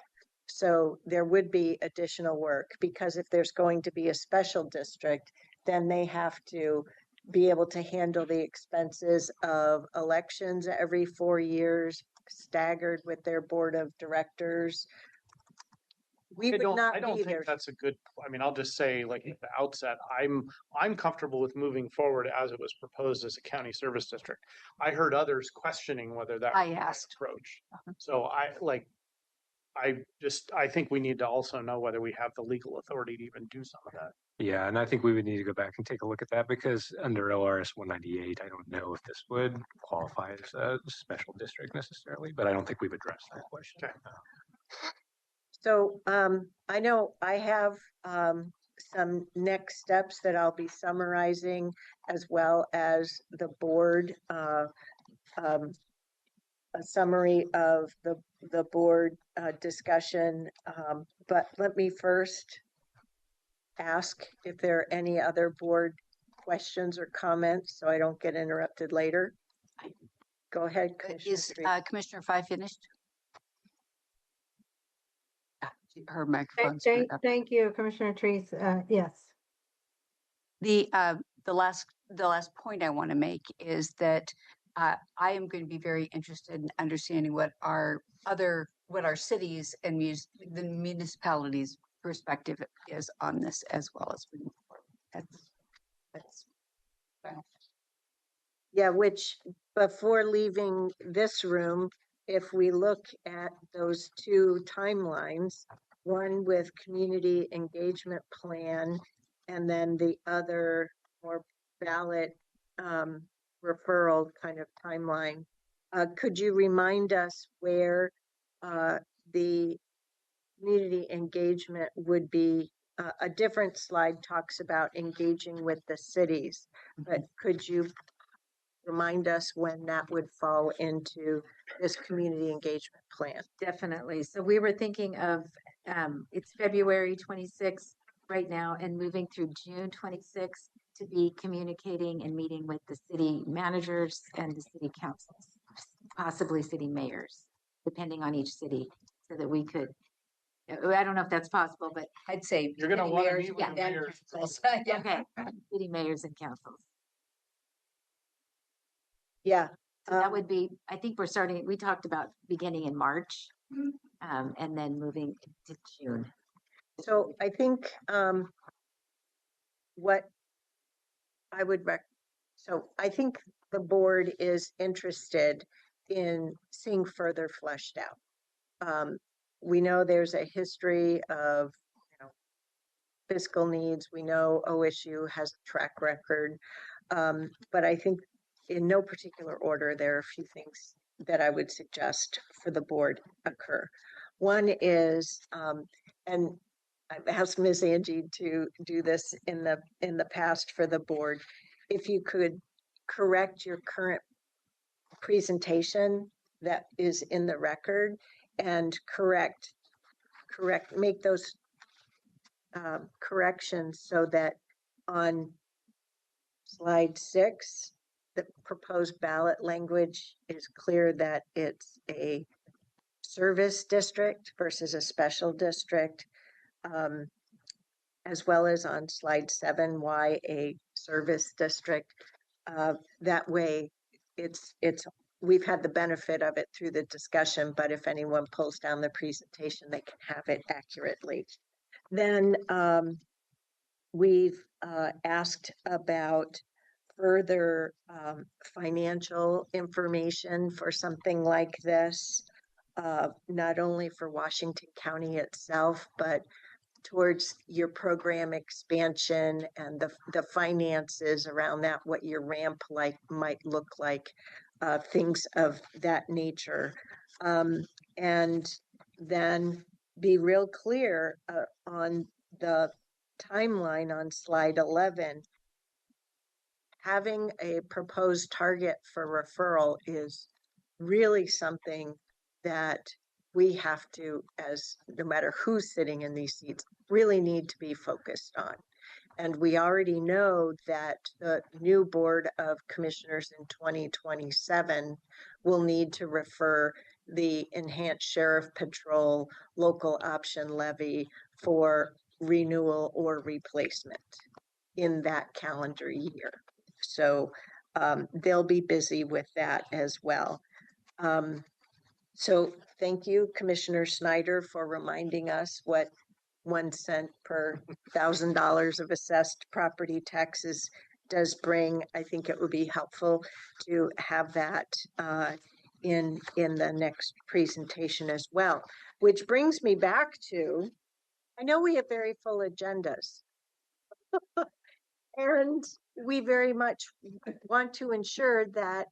So there would be additional work, because if there's going to be a special district, then they have to be able to handle the expenses of elections every 4 years, staggered with their board of directors. We would not I don't be think there. that's a good, I mean, I'll just say, like at the outset, I'm comfortable with moving forward as it was proposed as a county service district. I heard others questioning whether that I was the right asked. approach. So I think we need to also know whether we have the legal authority to even do some of that. Yeah, and I think we would need to go back and take a look at that, because under ORS 198, I don't know if this would qualify as a special district necessarily, but I don't think we've addressed that question. Okay. So I know I have some next steps that I'll be summarizing, as well as the board, a summary of the board discussion. But let me first ask if there are any other board questions or comments so I don't get interrupted later. Go ahead, Commissioner. Is Street. Commissioner Fye finished? Her microphone's turned up. Thank you, Commissioner Trees. Yes. The last point I want to make is that I am going to be very interested in understanding what our cities and the municipalities' perspective is on this as well as we move forward. That's final. Yeah, which before leaving this room, if we look at those two timelines, one with community engagement plan and then the other more ballot referral kind of timeline, could you remind us where the community engagement would be? A different slide talks about engaging with the cities, but could you remind us when that would fall into this community engagement plan? Definitely. So we were thinking of, it's February 26th right now and moving through June 26th to be communicating and meeting with the city managers and the city councils, possibly city mayors, depending on each city, so that we could, I don't know if that's possible, but I'd say You're gonna city want to mayors, meet with yeah, the and mayors. councils. Yeah. okay, city mayors and councils. Yeah. So that would be, I think we talked about beginning in March, and then moving to June. So I think what I would so I think the board is interested in seeing further fleshed out. We know there's a history of, fiscal needs. We know OSU has a track record, but I think in no particular order, there are a few things that I would suggest for the board occur. One is, and I've asked Ms. Angie to do this in the past for the board. If you could correct your current presentation that is in the record and make those corrections so that on slide 6, the proposed ballot language is clear that it's a service district versus a special district, as well as on slide 7, why a service district. That way, we've had the benefit of it through the discussion, but if anyone pulls down the presentation, they can have it accurately. Then we've asked about further financial information for something like this, not only for Washington County itself, but towards your program expansion and the finances around that, what your ramp might look like, things of that nature. And then be real clear on the timeline on slide 11. Having a proposed target for referral is really something that we have to, as no matter who's sitting in these seats, really need to be focused on. And we already know that the new Board of Commissioners in 2027 will need to refer the enhanced sheriff patrol local option levy for renewal or replacement in that calendar year. So they'll be busy with that as well. So thank you, Commissioner Snyder, for reminding us what 1 cent per $1,000 of assessed property taxes does bring. I think it would be helpful to have that in the next presentation as well, which brings me back to, I know we have very full agendas. And we very much want to ensure that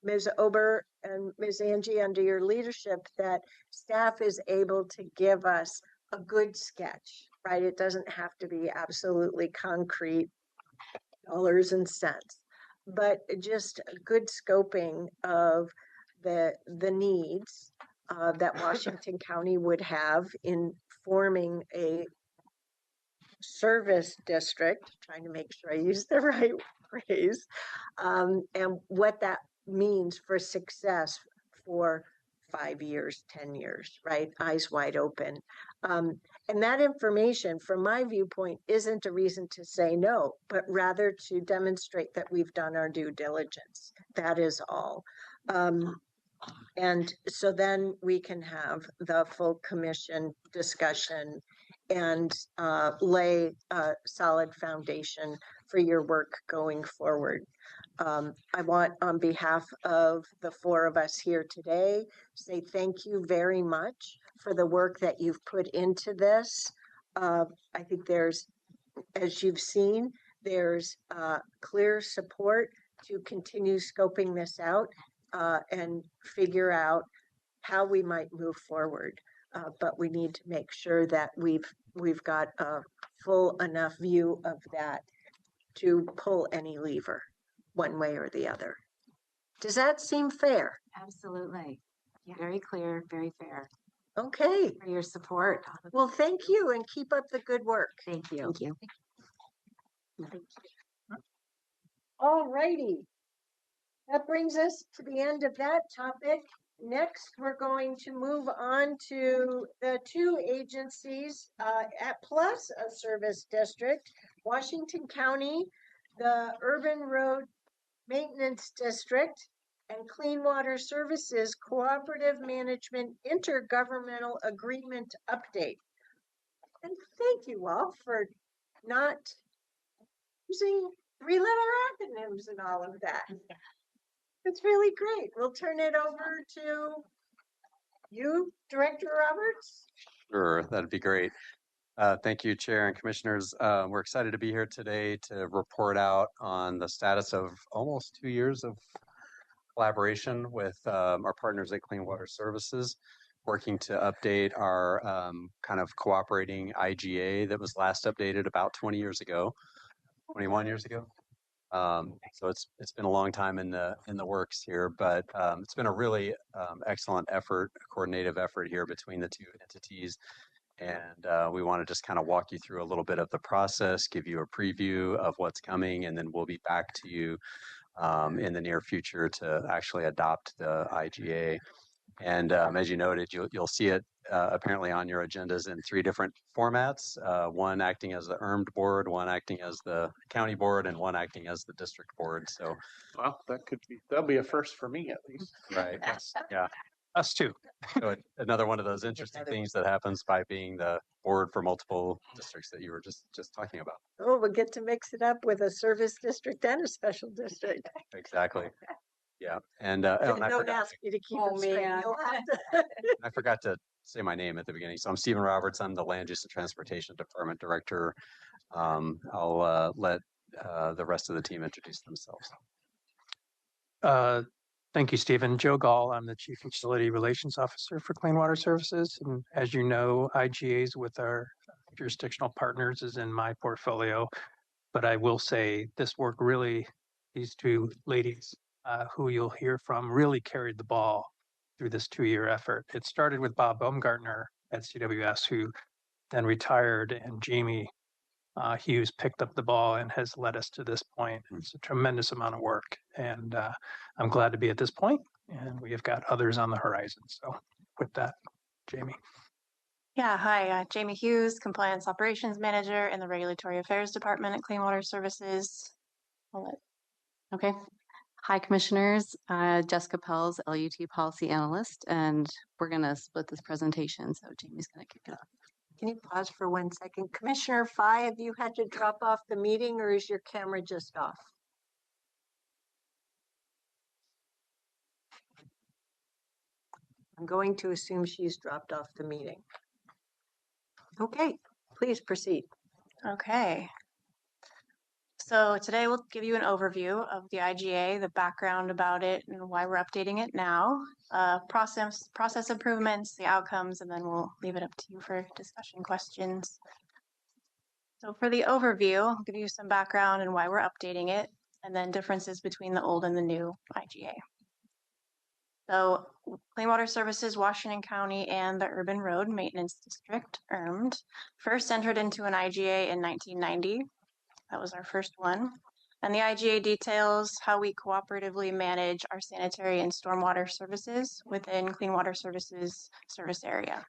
Ms. Ober and Ms. Angie, under your leadership, that staff is able to give us a good sketch, right? It doesn't have to be absolutely concrete dollars and cents, but just a good scoping of the needs that Washington County would have in forming a Service District, trying to make sure I use the right phrase, and what that means for success for 5 years, 10 years, right? Eyes wide open. And that information, from my viewpoint, isn't a reason to say no, but rather to demonstrate that we've done our due diligence. That is all. And so then we can have the full commission discussion and lay a solid foundation for your work going forward. I want, on behalf of the 4 of us here today, say thank you very much for the work that you've put into this. I think there's, as you've seen, there's clear support to continue scoping this out and figure out how we might move forward. But we need to make sure that we've got a full enough view of that to pull any lever one way or the other. Does that seem fair? Absolutely. Very clear, very fair. Okay. For your support. Well, thank you and keep up the good work. Thank you. Thank you. All righty. That brings us to the end of that topic. Next, we're going to move on to the 2 agencies plus a service district, Washington County, the Urban Road Maintenance District, and Clean Water Services Cooperative Management Intergovernmental Agreement Update. And thank you all for not using 3-letter acronyms and all of that. It's really great. We'll turn it over to you, Director Roberts. Sure, that'd be great. Thank you, Chair and Commissioners. We're excited to be here today to report out on the status of almost 2 years of collaboration with our partners at Clean Water Services, working to update our kind of cooperating IGA that was last updated about 20 years ago, 21 years ago. So it's been a long time in the works here, but it's been a really excellent effort, a coordinative effort here between the 2 entities. And we want to just kind of walk you through a little bit of the process, give you a preview of what's coming, and then we'll be back to you in the near future to actually adopt the IGA. And as you noted, you'll see it apparently on your agendas in 3 different formats, one acting as the URMD board, one acting as the county board, and one acting as the district board. So, Well, that'll be a first for me at least. right. Yeah. Us too. So another one of those interesting things that happens by being the board for multiple districts that you were just talking about. Oh, we'll get to mix it up with a service district and a special district. Exactly. Yeah. And Don't I forgot, ask me to keep it straight. You'll have to. I forgot to say my name at the beginning. So I'm Stephen Roberts. I'm the Land Use and Transportation Department Director. I'll let the rest of the team introduce themselves. Thank you, Stephen. Joe Gall, I'm the Chief Utility Relations Officer for Clean Water Services. And as you know, IGAs with our jurisdictional partners is in my portfolio. But I will say this work really, these 2 ladies who you'll hear from really carried the ball through this 2-year effort. It started with Bob Baumgartner at CWS, who then retired, and Jamie Hughes picked up the ball and has led us to this point. It's a tremendous amount of work, and I'm glad to be at this point, and we have got others on the horizon. So with that, Jamie. Yeah, hi, Jamie Hughes, Compliance Operations Manager in the Regulatory Affairs Department at Clean Water Services. Okay. Hi, Commissioners. Jessica Pels, LUT Policy Analyst, and we're going to split this presentation, so Jamie's going to kick it off. Can you pause for 1 second? Commissioner Fye, have you had to drop off the meeting or is your camera just off? I'm going to assume she's dropped off the meeting. Okay, please proceed. Okay. So today we'll give you an overview of the IGA, the background about it, and why we're updating it now, process improvements, the outcomes, and then we'll leave it up to you for discussion questions. So for the overview, I'll give you some background and why we're updating it, and then differences between the old and the new IGA. So Clean Water Services, Washington County, and the Urban Road Maintenance District, URMD, first entered into an IGA in 1990. That was our first one. And the IGA details how we cooperatively manage our sanitary and stormwater services within Clean Water Services service area.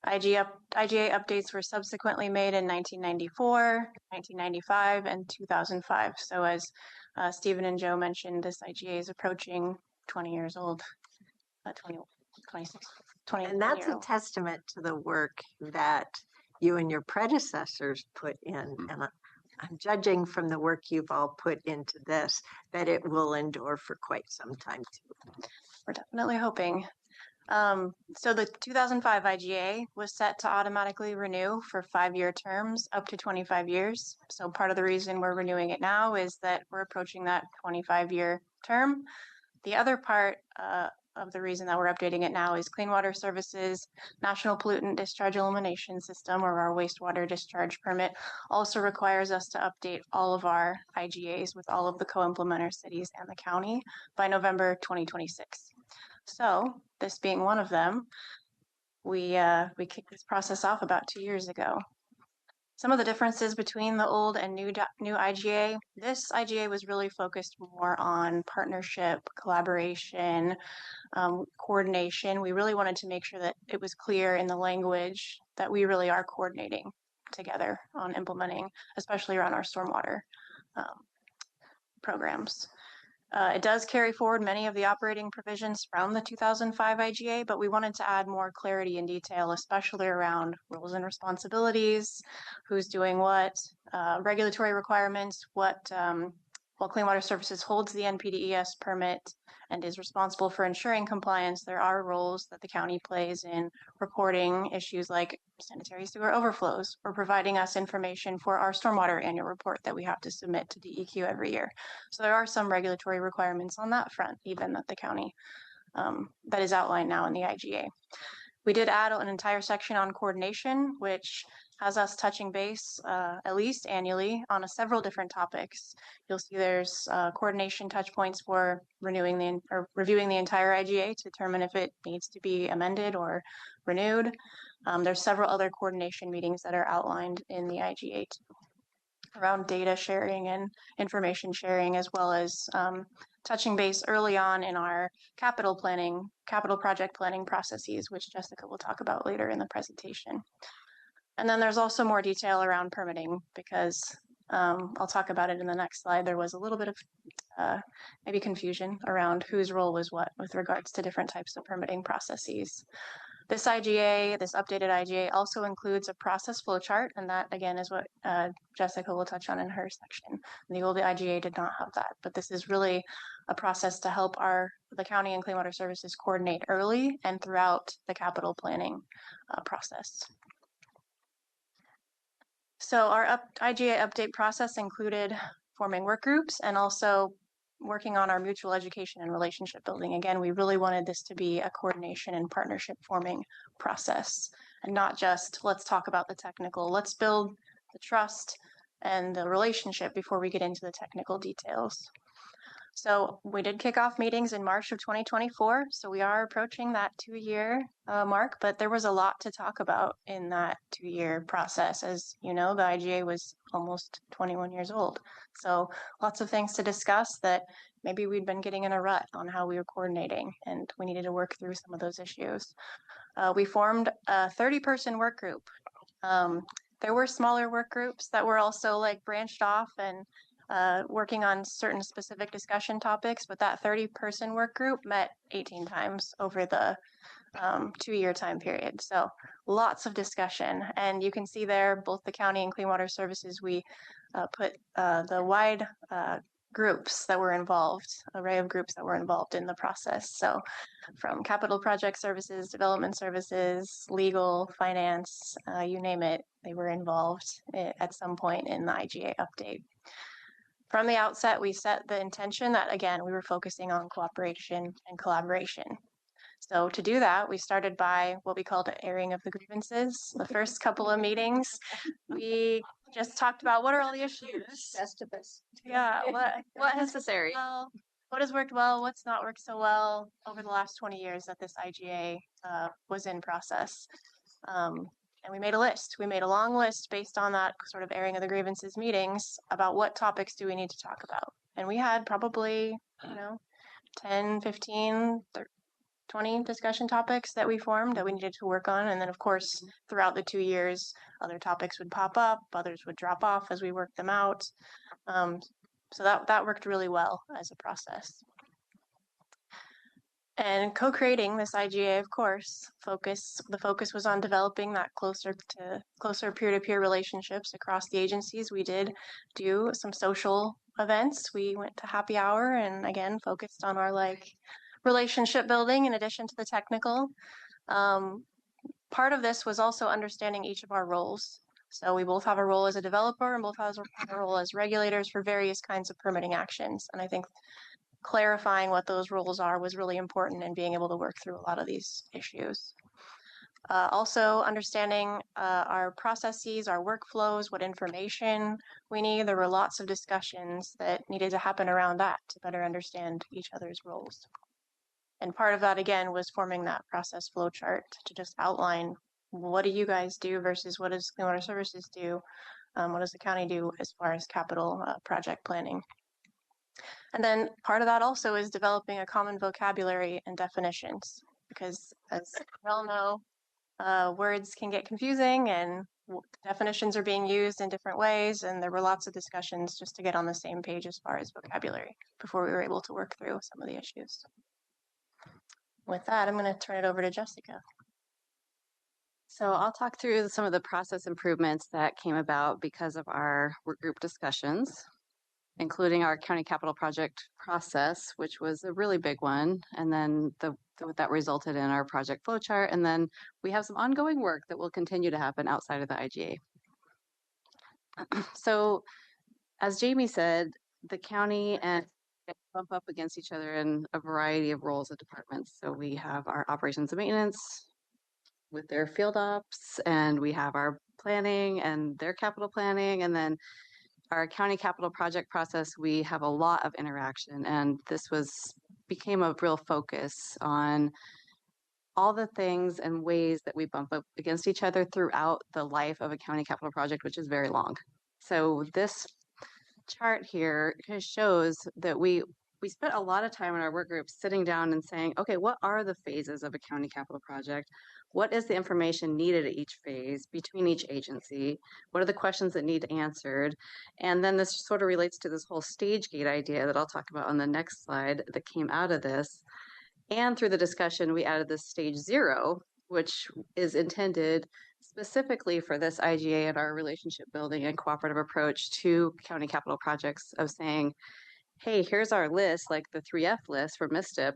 IGA updates were subsequently made in 1994, 1995, and 2005. So as Stephen and Joe mentioned, this IGA is approaching 20 years old, 26, 20. And that's a testament to the work that you and your predecessors put in. And I'm judging from the work you've all put into this that it will endure for quite some time too. We're definitely hoping. So the 2005 IGA was set to automatically renew for 5-year terms up to 25 years. So part of the reason we're renewing it now is that we're approaching that 25-year term. The other part of the reason that we're updating it now is Clean Water Services National Pollutant Discharge Elimination System, or our wastewater discharge permit, also requires us to update all of our IGAs with all of the co-implementer cities and the county by November 2026. So this being one of them, we kicked this process off about 2 years ago. Some of the differences between the old and new IGA, this IGA was really focused more on partnership, collaboration, coordination. We really wanted to make sure that it was clear in the language that we really are coordinating together on implementing, especially around our stormwater programs. It does carry forward many of the operating provisions from the 2005 IGA, but we wanted to add more clarity and detail, especially around roles and responsibilities, who's doing what, regulatory requirements, while Clean Water Services holds the NPDES permit and is responsible for ensuring compliance, there are roles that the county plays in reporting issues like sanitary sewer overflows or providing us information for our stormwater annual report that we have to submit to DEQ every year. So there are some regulatory requirements on that front, even that the county, that is outlined now in the IGA. We did add an entire section on coordination, which has us touching base at least annually on several different topics. You'll see there's coordination touch points for reviewing the entire IGA to determine if it needs to be amended or renewed. There's several other coordination meetings that are outlined in the IGA too, around data sharing and information sharing, as well as touching base early on in our capital project planning processes, which Jessica will talk about later in the presentation. And then there's also more detail around permitting, because I'll talk about it in the next slide. There was a little bit of maybe confusion around whose role was what with regards to different types of permitting processes. This IGA, this updated IGA, also includes a process flow chart, and that again is what Jessica will touch on in her section. The old IGA did not have that, but this is really a process to help the county and Clean Water Services coordinate early and throughout the capital planning process. So our IGA update process included forming work groups and also working on our mutual education and relationship building. Again, we really wanted this to be a coordination and partnership forming process, and not just let's talk about the technical. Let's build the trust and the relationship before we get into the technical details. So we did kick off meetings in March of 2024. So we are approaching that 2-year mark, but there was a lot to talk about in that 2-year process. As you know, the IGA was almost 21 years old. So lots of things to discuss that maybe we'd been getting in a rut on how we were coordinating, and we needed to work through some of those issues. We formed a 30-person work group. There were smaller work groups that were also like branched off and working on certain specific discussion topics, but that 30-person work group met 18 times over the 2-year time period. So lots of discussion. And you can see there, both the county and Clean Water Services, we put the wide groups that were involved, array of groups that were involved in the process. So from capital project services, development services, legal, finance, you name it, they were involved at some point in the IGA update. From the outset, we set the intention that, again, we were focusing on cooperation and collaboration. So to do that, we started by what we called an airing of the grievances. The first couple of meetings, we just talked about what are all the issues. Best of us. Yeah, what has necessary. well, what has worked well, what's not worked so well over the last 20 years that this IGA was in process. And we made a list. We made a long list based on that sort of airing of the grievances meetings about what topics do we need to talk about. And we had probably, 10, 15, 20 discussion topics that we formed that we needed to work on. And then, of course, throughout the 2 years, other topics would pop up, others would drop off as we worked them out. So that worked really well as a process. And co-creating this IGA, of course, the focus was on developing that closer peer-to-peer relationships across the agencies. We did do some social events. We went to happy hour and again focused on our relationship building in addition to the technical. Part of this was also understanding each of our roles. So we both have a role as a developer and both have a role as regulators for various kinds of permitting actions. And I think clarifying what those roles are was really important in being able to work through a lot of these issues. Also understanding our processes, our workflows, what information we need. There were lots of discussions that needed to happen around that to better understand each other's roles. And part of that, again, was forming that process flow chart to just outline what do you guys do versus what does Clean Water Services do? What does the county do as far as capital project planning? And then part of that also is developing a common vocabulary and definitions, because as we all know, words can get confusing and definitions are being used in different ways. And there were lots of discussions just to get on the same page as far as vocabulary before we were able to work through some of the issues. With that, I'm going to turn it over to Jessica. So I'll talk through some of the process improvements that came about because of our work group discussions, including our county capital project process, which was a really big one. And then that resulted in our project flowchart. And then we have some ongoing work that will continue to happen outside of the IGA. So as Jamie said, the county and bump up against each other in a variety of roles of departments. So we have our operations and maintenance with their field ops, and we have our planning and their capital planning, and then our county capital project process, we have a lot of interaction, and this became a real focus on all the things and ways that we bump up against each other throughout the life of a county capital project, which is very long. So this chart here kind of shows that we spent a lot of time in our work groups sitting down and saying, okay, what are the phases of a county capital project? What is the information needed at each phase between each agency? What are the questions that need answered? And then this sort of relates to this whole stage gate idea that I'll talk about on the next slide that came out of this. And through the discussion, we added this stage 0, which is intended specifically for this IGA and our relationship building and cooperative approach to county capital projects of saying, hey, here's our list, like the 3F list for MISTIP.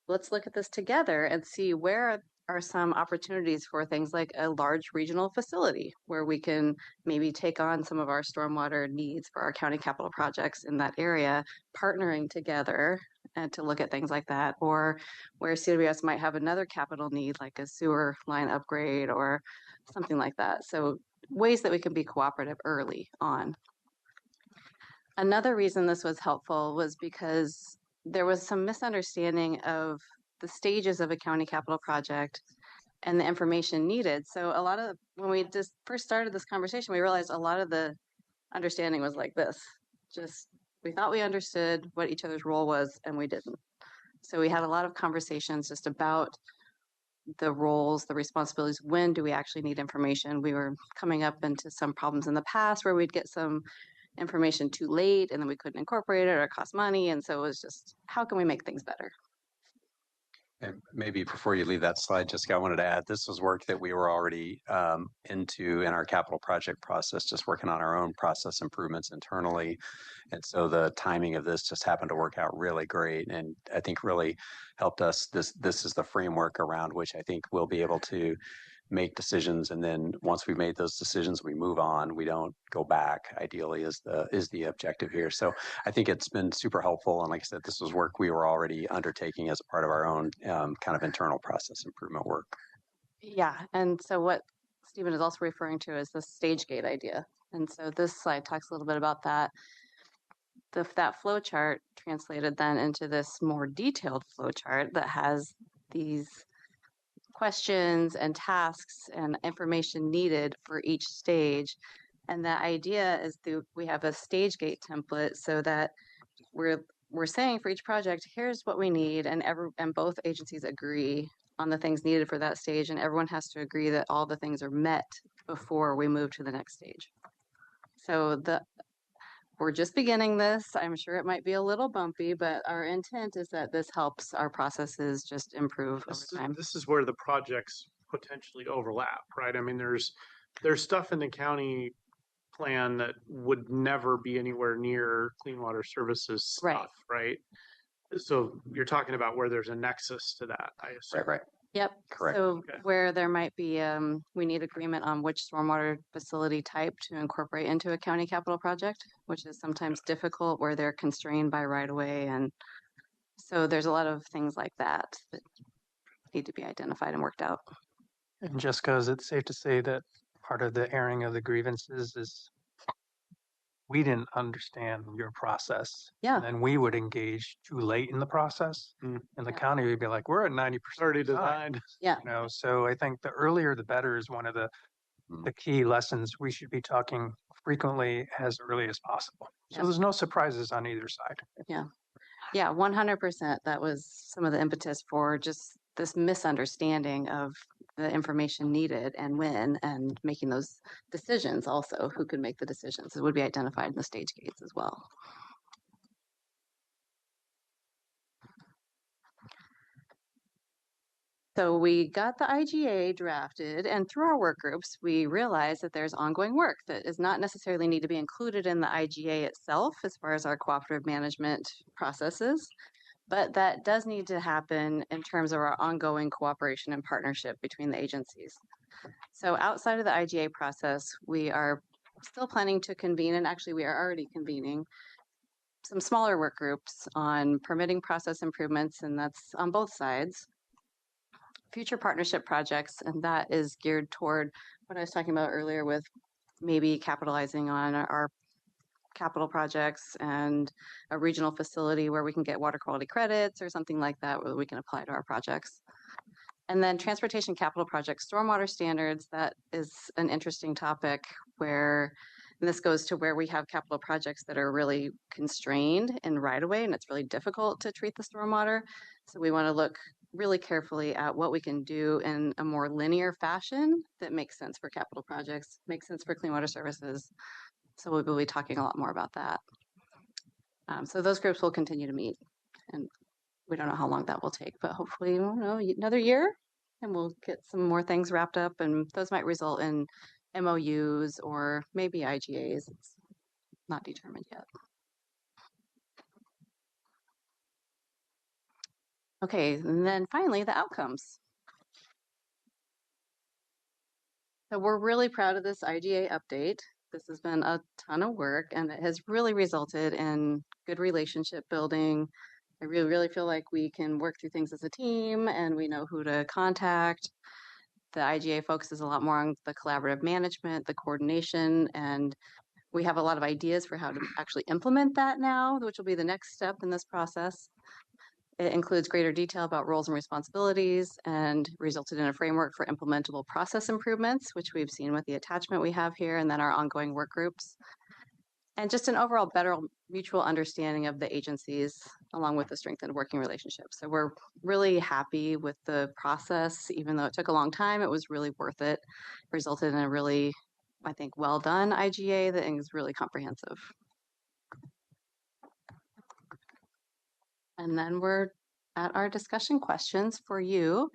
Let's look at this together and see where are some opportunities for things like a large regional facility where we can maybe take on some of our stormwater needs for our county capital projects in that area, partnering together and to look at things like that, or where CWS might have another capital need like a sewer line upgrade or something like that. So ways that we can be cooperative early on. Another reason this was helpful was because there was some misunderstanding of the stages of a county capital project and the information needed. So when we just first started this conversation, we realized a lot of the understanding was like this. Just, we thought we understood what each other's role was and we didn't. So we had a lot of conversations just about the roles, the responsibilities, when do we actually need information? We were coming up into some problems in the past where we'd get some information too late and then we couldn't incorporate it or it cost money. And so it was just, how can we make things better? And maybe before you leave that slide, Jessica, I wanted to add, this was work that we were already into in our capital project process, just working on our own process improvements internally. And so the timing of this just happened to work out really great. And I think really helped us. This is the framework around which I think we'll be able to make decisions, and then once we've made those decisions, we move on. We don't go back. Ideally, is the objective here. So I think it's been super helpful. And like I said, this was work we were already undertaking as a part of our own kind of internal process improvement work. Yeah, and so what Stephen is also referring to is the stage gate idea. And so this slide talks a little bit about that. that flow chart translated then into this more detailed flow chart that has these questions and tasks and information needed for each stage. And the idea is that we have a stage gate template so that we're saying for each project, here's what we need, and both agencies agree on the things needed for that stage, and everyone has to agree that all the things are met before we move to the next stage. So we're just beginning this. I'm sure it might be a little bumpy, but our intent is that this helps our processes just improve over time. This is where the projects potentially overlap, right? I mean, there's stuff in the county plan that would never be anywhere near clean water services stuff, right? So you're talking about where there's a nexus to that, I assume. Right. Yep. Correct. So where there might be, we need agreement on which stormwater facility type to incorporate into a county capital project, which is sometimes difficult where they're constrained by right of way. And so there's a lot of things like that that need to be identified and worked out. And just because it's safe to say that part of the airing of the grievances is we didn't understand your process. Yeah. And then we would engage too late in the process. And the county would be like, we're at 90% already designed. Yeah. You know, so I think the earlier the better is one of the key lessons. We should be talking frequently as early as possible. So there's no surprises on either side. Yeah. Yeah, 100%. That was some of the impetus for just this misunderstanding of the information needed and when, and making those decisions also. Who could make the decisions? It would be identified in the stage gates as well. So we got the IGA drafted, and through our work groups, we realized that there's ongoing work that is not necessarily need to be included in the IGA itself as far as our cooperative management processes, but that does need to happen in terms of our ongoing cooperation and partnership between the agencies. So outside of the IGA process, we are still planning to convene, and actually we are already convening some smaller work groups on permitting process improvements, and that's on both sides. Future partnership projects, and that is geared toward what I was talking about earlier with maybe capitalizing on our capital projects and a regional facility where we can get water quality credits or something like that where we can apply to our projects. And then transportation capital projects, stormwater standards, that is an interesting topic where, and this goes to where we have capital projects that are really constrained in right-of-way, and it's really difficult to treat the stormwater. So we want to look really carefully at what we can do in a more linear fashion that makes sense for capital projects, makes sense for clean water services. So we will be talking a lot more about that. So those groups will continue to meet, and we don't know how long that will take, but hopefully, another year, and we'll get some more things wrapped up, and those might result in MOUs or maybe IGAs. It's not determined yet. Okay, and then finally, the outcomes. So we're really proud of this IGA update. This has been a ton of work, and it has really resulted in good relationship building. I really feel like we can work through things as a team, and we know who to contact. The IGA focuses a lot more on the collaborative management, the coordination, and we have a lot of ideas for how to actually implement that now, which will be the next step in this process. It includes greater detail about roles and responsibilities and resulted in a framework for implementable process improvements, which we've seen with the attachment we have here, and then our ongoing work groups. And just an overall better mutual understanding of the agencies, along with the strengthened working relationship. So we're really happy with the process. Even though it took a long time, it was really worth it. Resulted in a really, I think, well done IGA that is really comprehensive. And then we're at our discussion questions for you.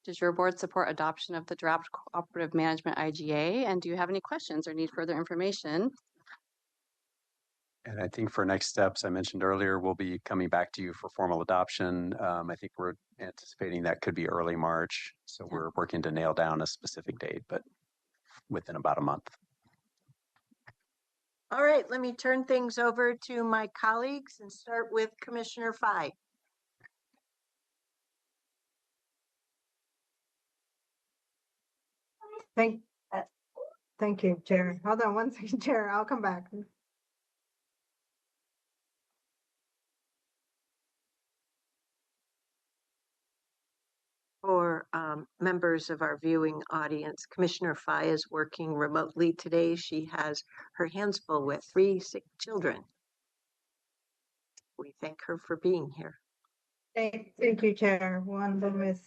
Does your board support adoption of the draft cooperative management IGA? And do you have any questions or need further information? And I think for next steps, I mentioned earlier, we'll be coming back to you for formal adoption. I think we're anticipating that could be early March. So we're working to nail down a specific date, but within about a month. All right, let me turn things over to my colleagues and start with Commissioner Fye. Thank you, Chair. Hold on one second, Chair. I'll come back. members of our viewing audience. Commissioner Fye is working remotely today. She has her hands full with 3 sick children. We thank her for being here. Thank you, Chair. One of them is,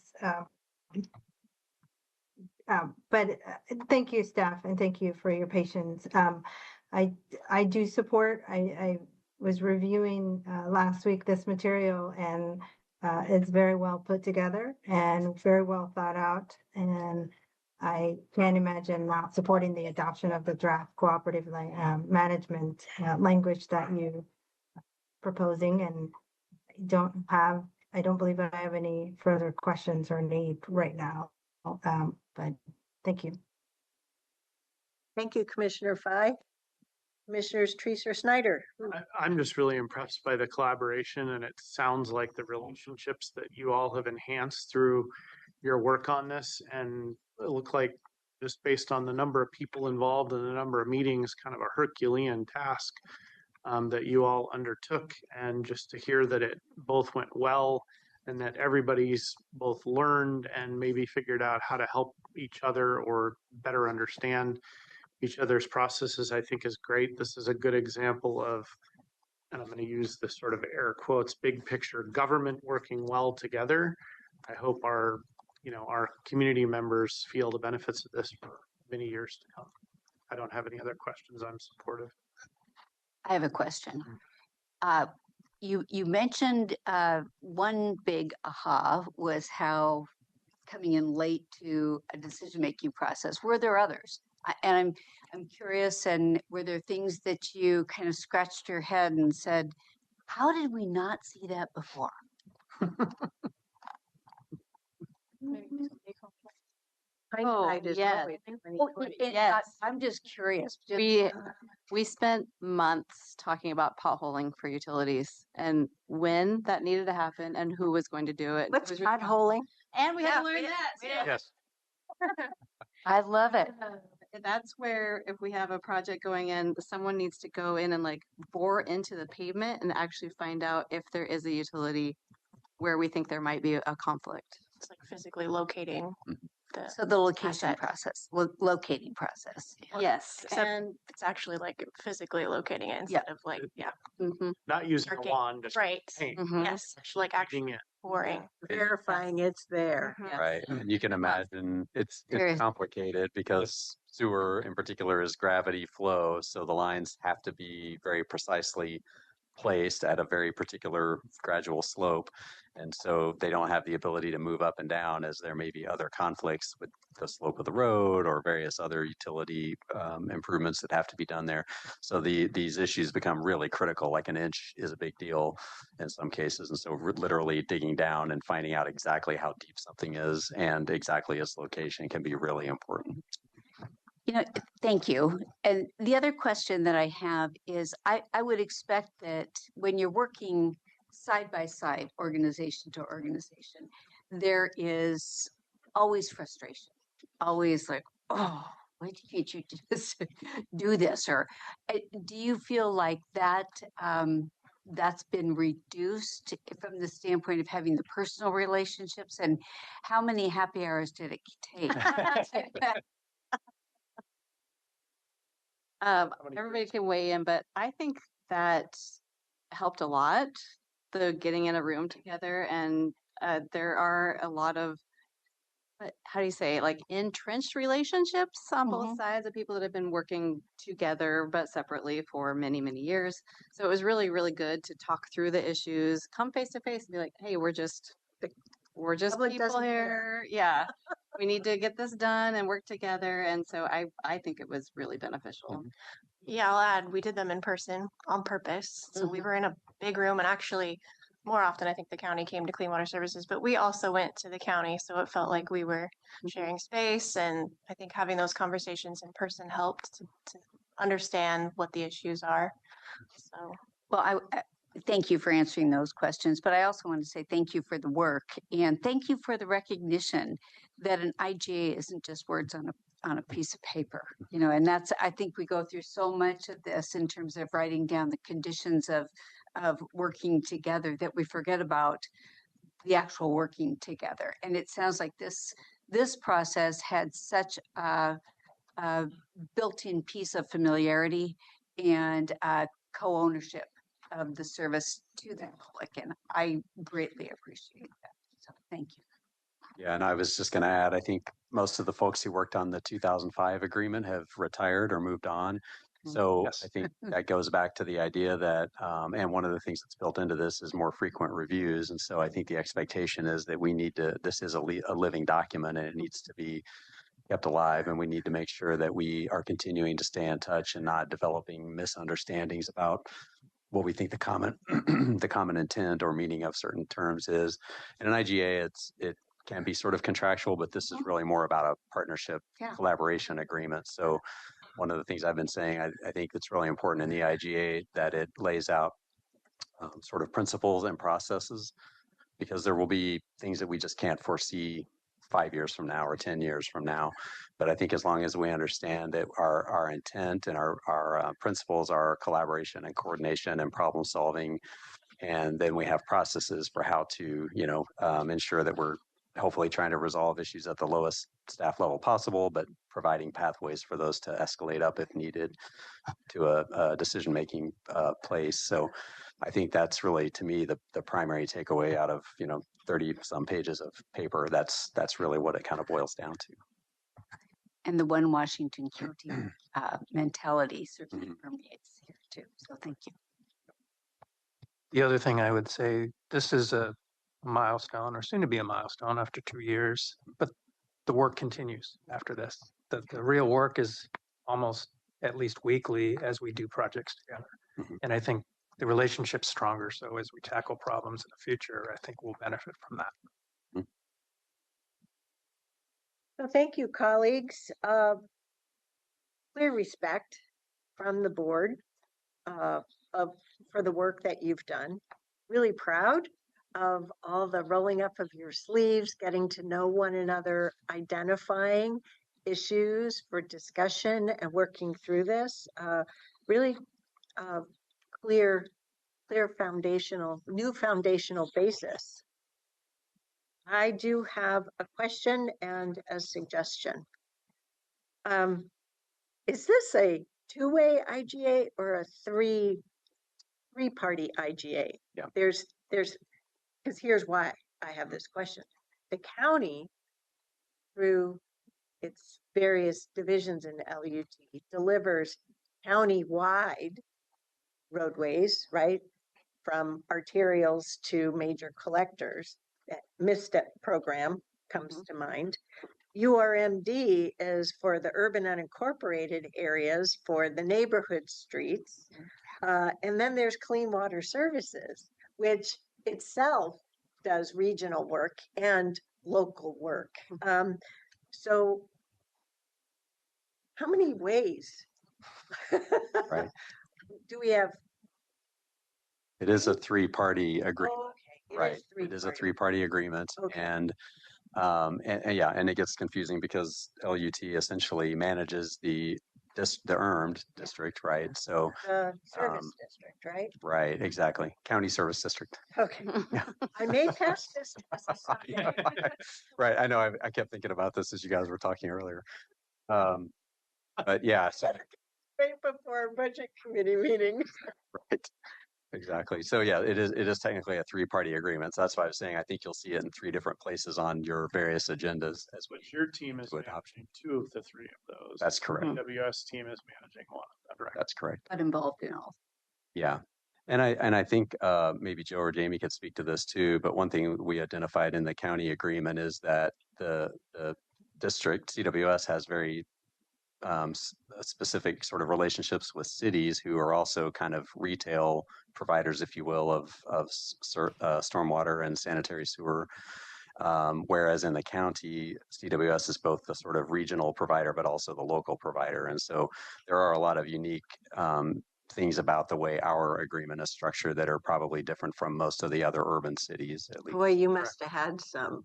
thank you, staff, and thank you for your patience. I do support. I was reviewing last week this material, and it's very well put together and very well thought out. And I can't imagine not supporting the adoption of the draft cooperative management language that you proposing. And I don't believe I have any further questions or need right now. But thank you. Thank you, Commissioner Fye. Commissioners Treaser Snyder. I'm just really impressed by the collaboration, and it sounds like the relationships that you all have enhanced through your work on this. And it looked like, just based on the number of people involved and the number of meetings, kind of a Herculean task that you all undertook. And just to hear that it both went well and that everybody's both learned and maybe figured out how to help each other or better understand each other's processes, I think is great. This is a good example of, and I'm going to use this sort of air quotes, big picture government working well together. I hope our community members feel the benefits of this for many years to come. I don't have any other questions. I'm supportive. I have a question. You mentioned one big aha was how coming in late to a decision-making process. Were there others? And I'm curious, and were there things that you kind of scratched your head and said, how did we not see that before? Hindsight is yes. always 20/20. Yes. I'm just curious. We spent months talking about potholing for utilities and when that needed to happen and who was going to do it. What's It was potholing? And we had to learn that. Yes. I love it. That's where if we have a project going in, someone needs to go in and like bore into the pavement and actually find out if there is a utility where we think there might be a conflict. It's like physically locating So the location asset. process, locating process. Yes. Except And it's actually like physically locating it instead of like, Not using a Marking. wand, just right. paint. Yes, like actually Digging in. pouring. Verifying it's there. Right. And you can imagine it's Curious. complicated because sewer in particular is gravity flow. So the lines have to be very precisely placed at a very particular gradual slope. And so they don't have the ability to move up and down, as there may be other conflicts with the slope of the road or various other utility improvements that have to be done there. So these issues become really critical. Like an inch is a big deal in some cases. And so we're literally digging down and finding out exactly how deep something is and exactly its location can be really important. Thank you. And the other question that I have is I would expect that when you're working side by side, organization to organization, there is always frustration, always like, oh, why can't you just do this? Or do you feel like that that's been reduced from the standpoint of having the personal relationships? And how many happy hours did it take? Everybody can weigh in, but I think that helped a lot, the getting in a room together. And there are a lot of, how do you say, like entrenched relationships on both sides of people that have been working together but separately for many, many years. So it was really, really good to talk through the issues, come face to face and be like, hey, we're just Public people doesn't here. Yeah. We need to get this done and work together. And so I think it was really beneficial. Yeah, I'll add, we did them in person on purpose. So we were in a big room, and actually more often I think the county came to Clean Water Services, but we also went to the county. So it felt like we were sharing space, and I think having those conversations in person helped to understand what the issues are. So Well, I thank you for answering those questions, but I also want to say thank you for the work and thank you for the recognition that an IGA isn't just words on a piece of paper, and that's, I think we go through so much of this in terms of writing down the conditions of working together that we forget about the actual working together. And it sounds like this this process had such a built-in piece of familiarity and co-ownership of the service to the public, and I greatly appreciate that. So thank you. Yeah, and I was just going to add, I think most of the folks who worked on the 2005 agreement have retired or moved on. So Yes. I think that goes back to the idea that, and one of the things that's built into this is more frequent reviews. And so I think the expectation is that we need to, this is a living document and it needs to be kept alive. And we need to make sure that we are continuing to stay in touch and not developing misunderstandings about what we think the common, the common intent or meaning of certain terms is. In an IGA, it can be sort of contractual, but this is really more about a partnership collaboration agreement. So one of the things I've been saying, I think it's really important in the IGA that it lays out sort of principles and processes, because there will be things that we just can't foresee 5 years from now or 10 years from now. But I think as long as we understand that our intent and our principles are collaboration and coordination and problem solving, and then we have processes for how to, ensure that we're hopefully trying to resolve issues at the lowest staff level possible, but providing pathways for those to escalate up if needed to a decision-making place. So I think that's really, to me, the primary takeaway out of, 30 some pages of paper. That's really what it kind of boils down to. And the one Washington County mentality certainly permeates here too. So thank you. The other thing I would say, this is a milestone or soon to be a milestone after 2 years, but the work continues after this. The real work is almost at least weekly as we do projects together. And I think the relationship's stronger. So as we tackle problems in the future, I think we'll benefit from that. So thank you, colleagues. Clear respect from the board for the work that you've done. Really proud of all the rolling up of your sleeves, getting to know one another, identifying issues for discussion and working through this. Really clear new foundational basis. I do have a question and a suggestion. Is this a two-way IGA or a three-party IGA? Yeah. There's because here's why I have this question. The county, through its various divisions in LUT, delivers county-wide roadways, right? From arterials to major collectors. That MISTEP program comes to mind. URMD is for the urban unincorporated areas for the neighborhood streets. And then there's Clean Water Services, which itself does regional work and local work. So how many ways Right. do we have? It is a three-party agreement. Oh, okay. Right. It is a three-party agreement. Okay. And it gets confusing because LUT essentially manages the URMD district, right? So service district, right? Right, exactly. County Service District. Okay. I may pass this test someday. Right. I know. I kept thinking about this as you guys were talking earlier. But yeah. So, Right before budget committee meeting. right. Exactly. So yeah, it is technically a three-party agreement. So that's why I was saying I think you'll see it in 3 different places on your various agendas as But your team is managing 2 of the 3 of those. That's correct. The AWS team is managing 1 of them. Right. That's correct. But involved in all. Yeah. And I think maybe Joe or Jamie could speak to this too, but one thing we identified in the county agreement is that the district, CWS, has very specific sort of relationships with cities who are also kind of retail providers, if you will, of stormwater and sanitary sewer. Whereas in the county, CWS is both the sort of regional provider, but also the local provider. And so there are a lot of unique things about the way our agreement is structured that are probably different from most of the other urban cities, at least. Boy, you must have had some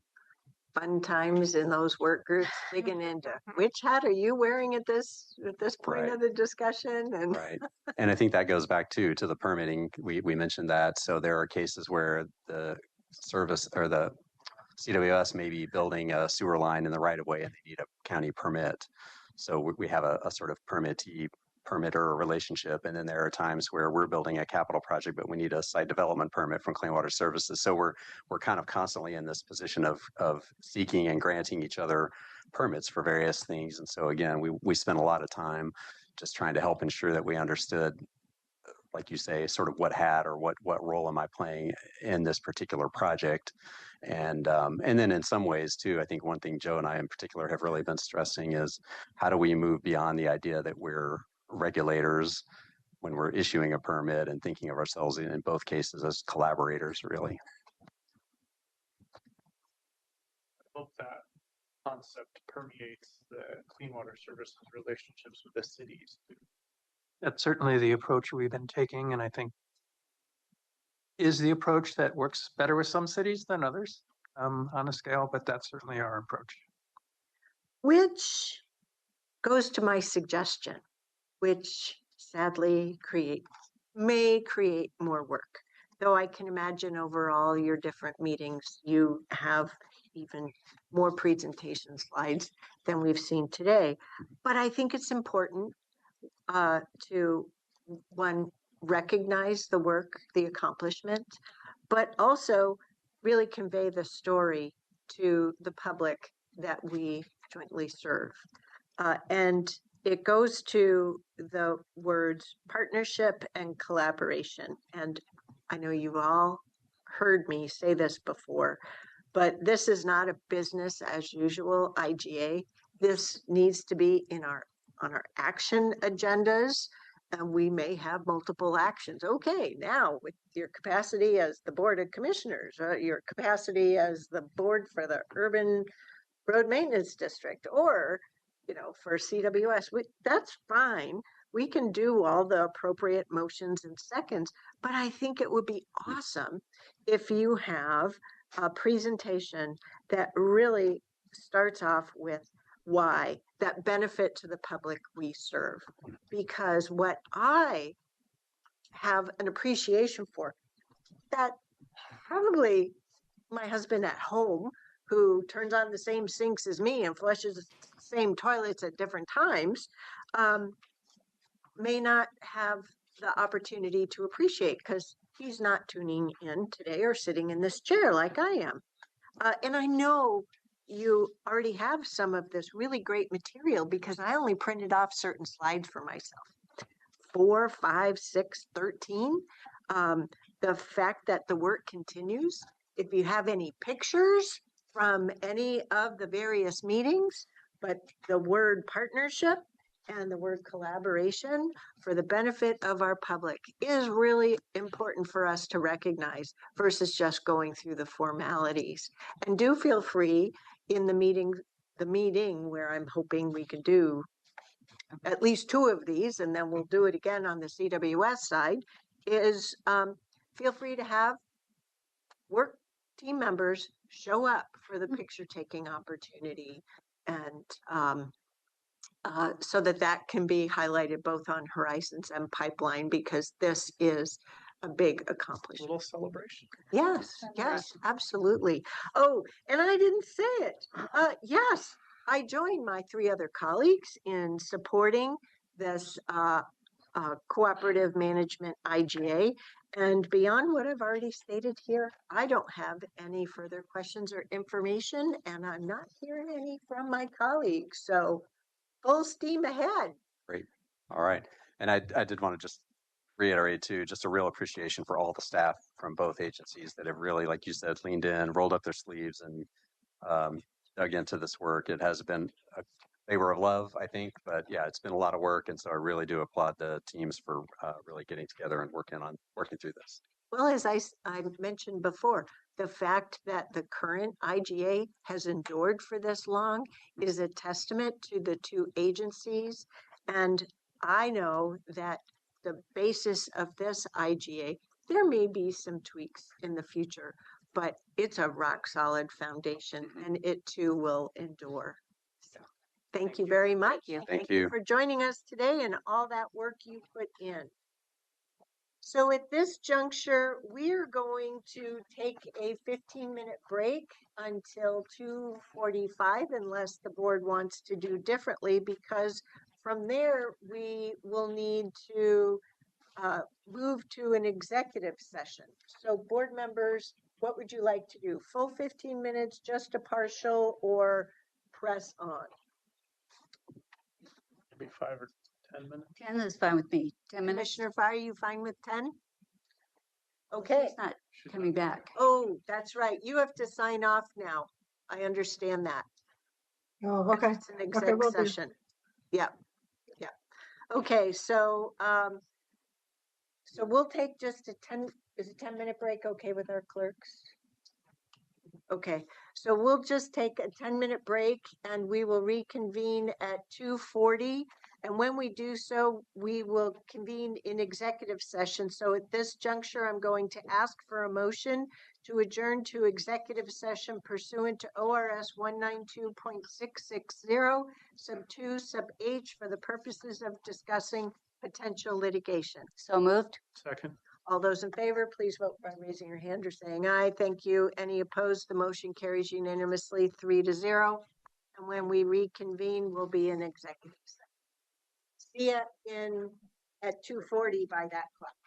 fun times in those work groups digging into which hat are you wearing at this point of the discussion. And right. And I think that goes back to the permitting. We mentioned that. So there are cases where the service or the CWS may be building a sewer line in the right of way and they need a county permit. So we have a sort of permitter relationship. And then there are times where we're building a capital project, but we need a site development permit from Clean Water Services. So we're kind of constantly in this position of seeking and granting each other permits for various things. And so again, we spent a lot of time just trying to help ensure that we understood, like you say, sort of what hat or what role am I playing in this particular project. And then in some ways too, I think one thing Joe and I in particular have really been stressing is how do we move beyond the idea that we're regulators when we're issuing a permit and thinking of ourselves in both cases as collaborators, really. I hope that concept permeates the Clean Water Services relationships with the cities. That's certainly the approach we've been taking, and I think is the approach that works better with some cities than others on a scale, but that's certainly our approach. Which goes to my suggestion, which sadly may create more work. Though I can imagine over all your different meetings, you have even more presentation slides than we've seen today. But I think it's important to, one, recognize the work, the accomplishment, but also really convey the story to the public that we jointly serve. And it goes to the words partnership and collaboration. And I know you've all heard me say this before, but this is not a business as usual IGA. This needs to be on our action agendas, and we may have multiple actions. Okay, now with your capacity as the Board of Commissioners, your capacity as the board for the Urban Road Maintenance District, or for CWS, that's fine. We can do all the appropriate motions and seconds, but I think it would be awesome if you have a presentation that really starts off with why, that benefit to the public we serve. Because what I have an appreciation for, that probably my husband at home, who turns on the same sinks as me and flushes the same toilets at different times, may not have the opportunity to appreciate because he's not tuning in today or sitting in this chair like I am. And I know you already have some of this really great material because I only printed off certain slides for myself. 4, 5, 6, 13. The fact that the work continues. If you have any pictures from any of the various meetings, but the word partnership and the word collaboration for the benefit of our public is really important for us to recognize versus just going through the formalities. And do feel free in the meeting where I'm hoping we can do at least 2 of these, and then we'll do it again on the CWS side, is feel free to have work team members show up for the picture taking opportunity, and so that can be highlighted both on Horizons and Pipeline, because this is a big accomplishment. A little celebration. Yes, absolutely. Oh, and I didn't say it. Yes, I joined my 3 other colleagues in supporting this cooperative management IGA. And beyond what I've already stated here, I don't have any further questions or information, and I'm not hearing any from my colleagues. So full steam ahead. Great. All right. And I did want to just reiterate too, just a real appreciation for all the staff from both agencies that have really, like you said, leaned in, rolled up their sleeves, and dug into this work. It has been a labor of love, I think, but yeah, it's been a lot of work. And so I really do applaud the teams for really getting together and working through this. Well, as I mentioned before, the fact that the current IGA has endured for this long is a testament to the 2 agencies. And I know that the basis of this IGA, there may be some tweaks in the future, but it's a rock solid foundation, and it too will endure. So thank you very much. Thank you for joining us today and all that work you put in. So at this juncture, we are going to take a 15-minute break until 2:45 unless the board wants to do differently, because from there we will need to move to an executive session. So board members, what would you like to do? Full 15 minutes, just a partial, or press on? Maybe 5 or 10 minutes. 10 is fine with me. 10 minutes. Commissioner Fire, you fine with 10? Okay. He's not coming back. Oh, that's right. You have to sign off now. I understand that. Oh, okay. It's an Okay, exec will do. session. Yeah, yeah. Okay, so so we'll take just a 10-minute break okay with our clerks? Okay, so we'll just take a 10-minute break and we will reconvene at 2:40. And when we do so, we will convene in executive session. So at this juncture, I'm going to ask for a motion to adjourn to executive session pursuant to ORS 192.660, sub 2, sub H, for the purposes of discussing potential litigation. So moved. Second. All those in favor, please vote by raising your hand or saying aye. Thank you. Any opposed? The motion carries unanimously 3-0. And when we reconvene, we'll be in executive session. See ya at 2:40 by that clock.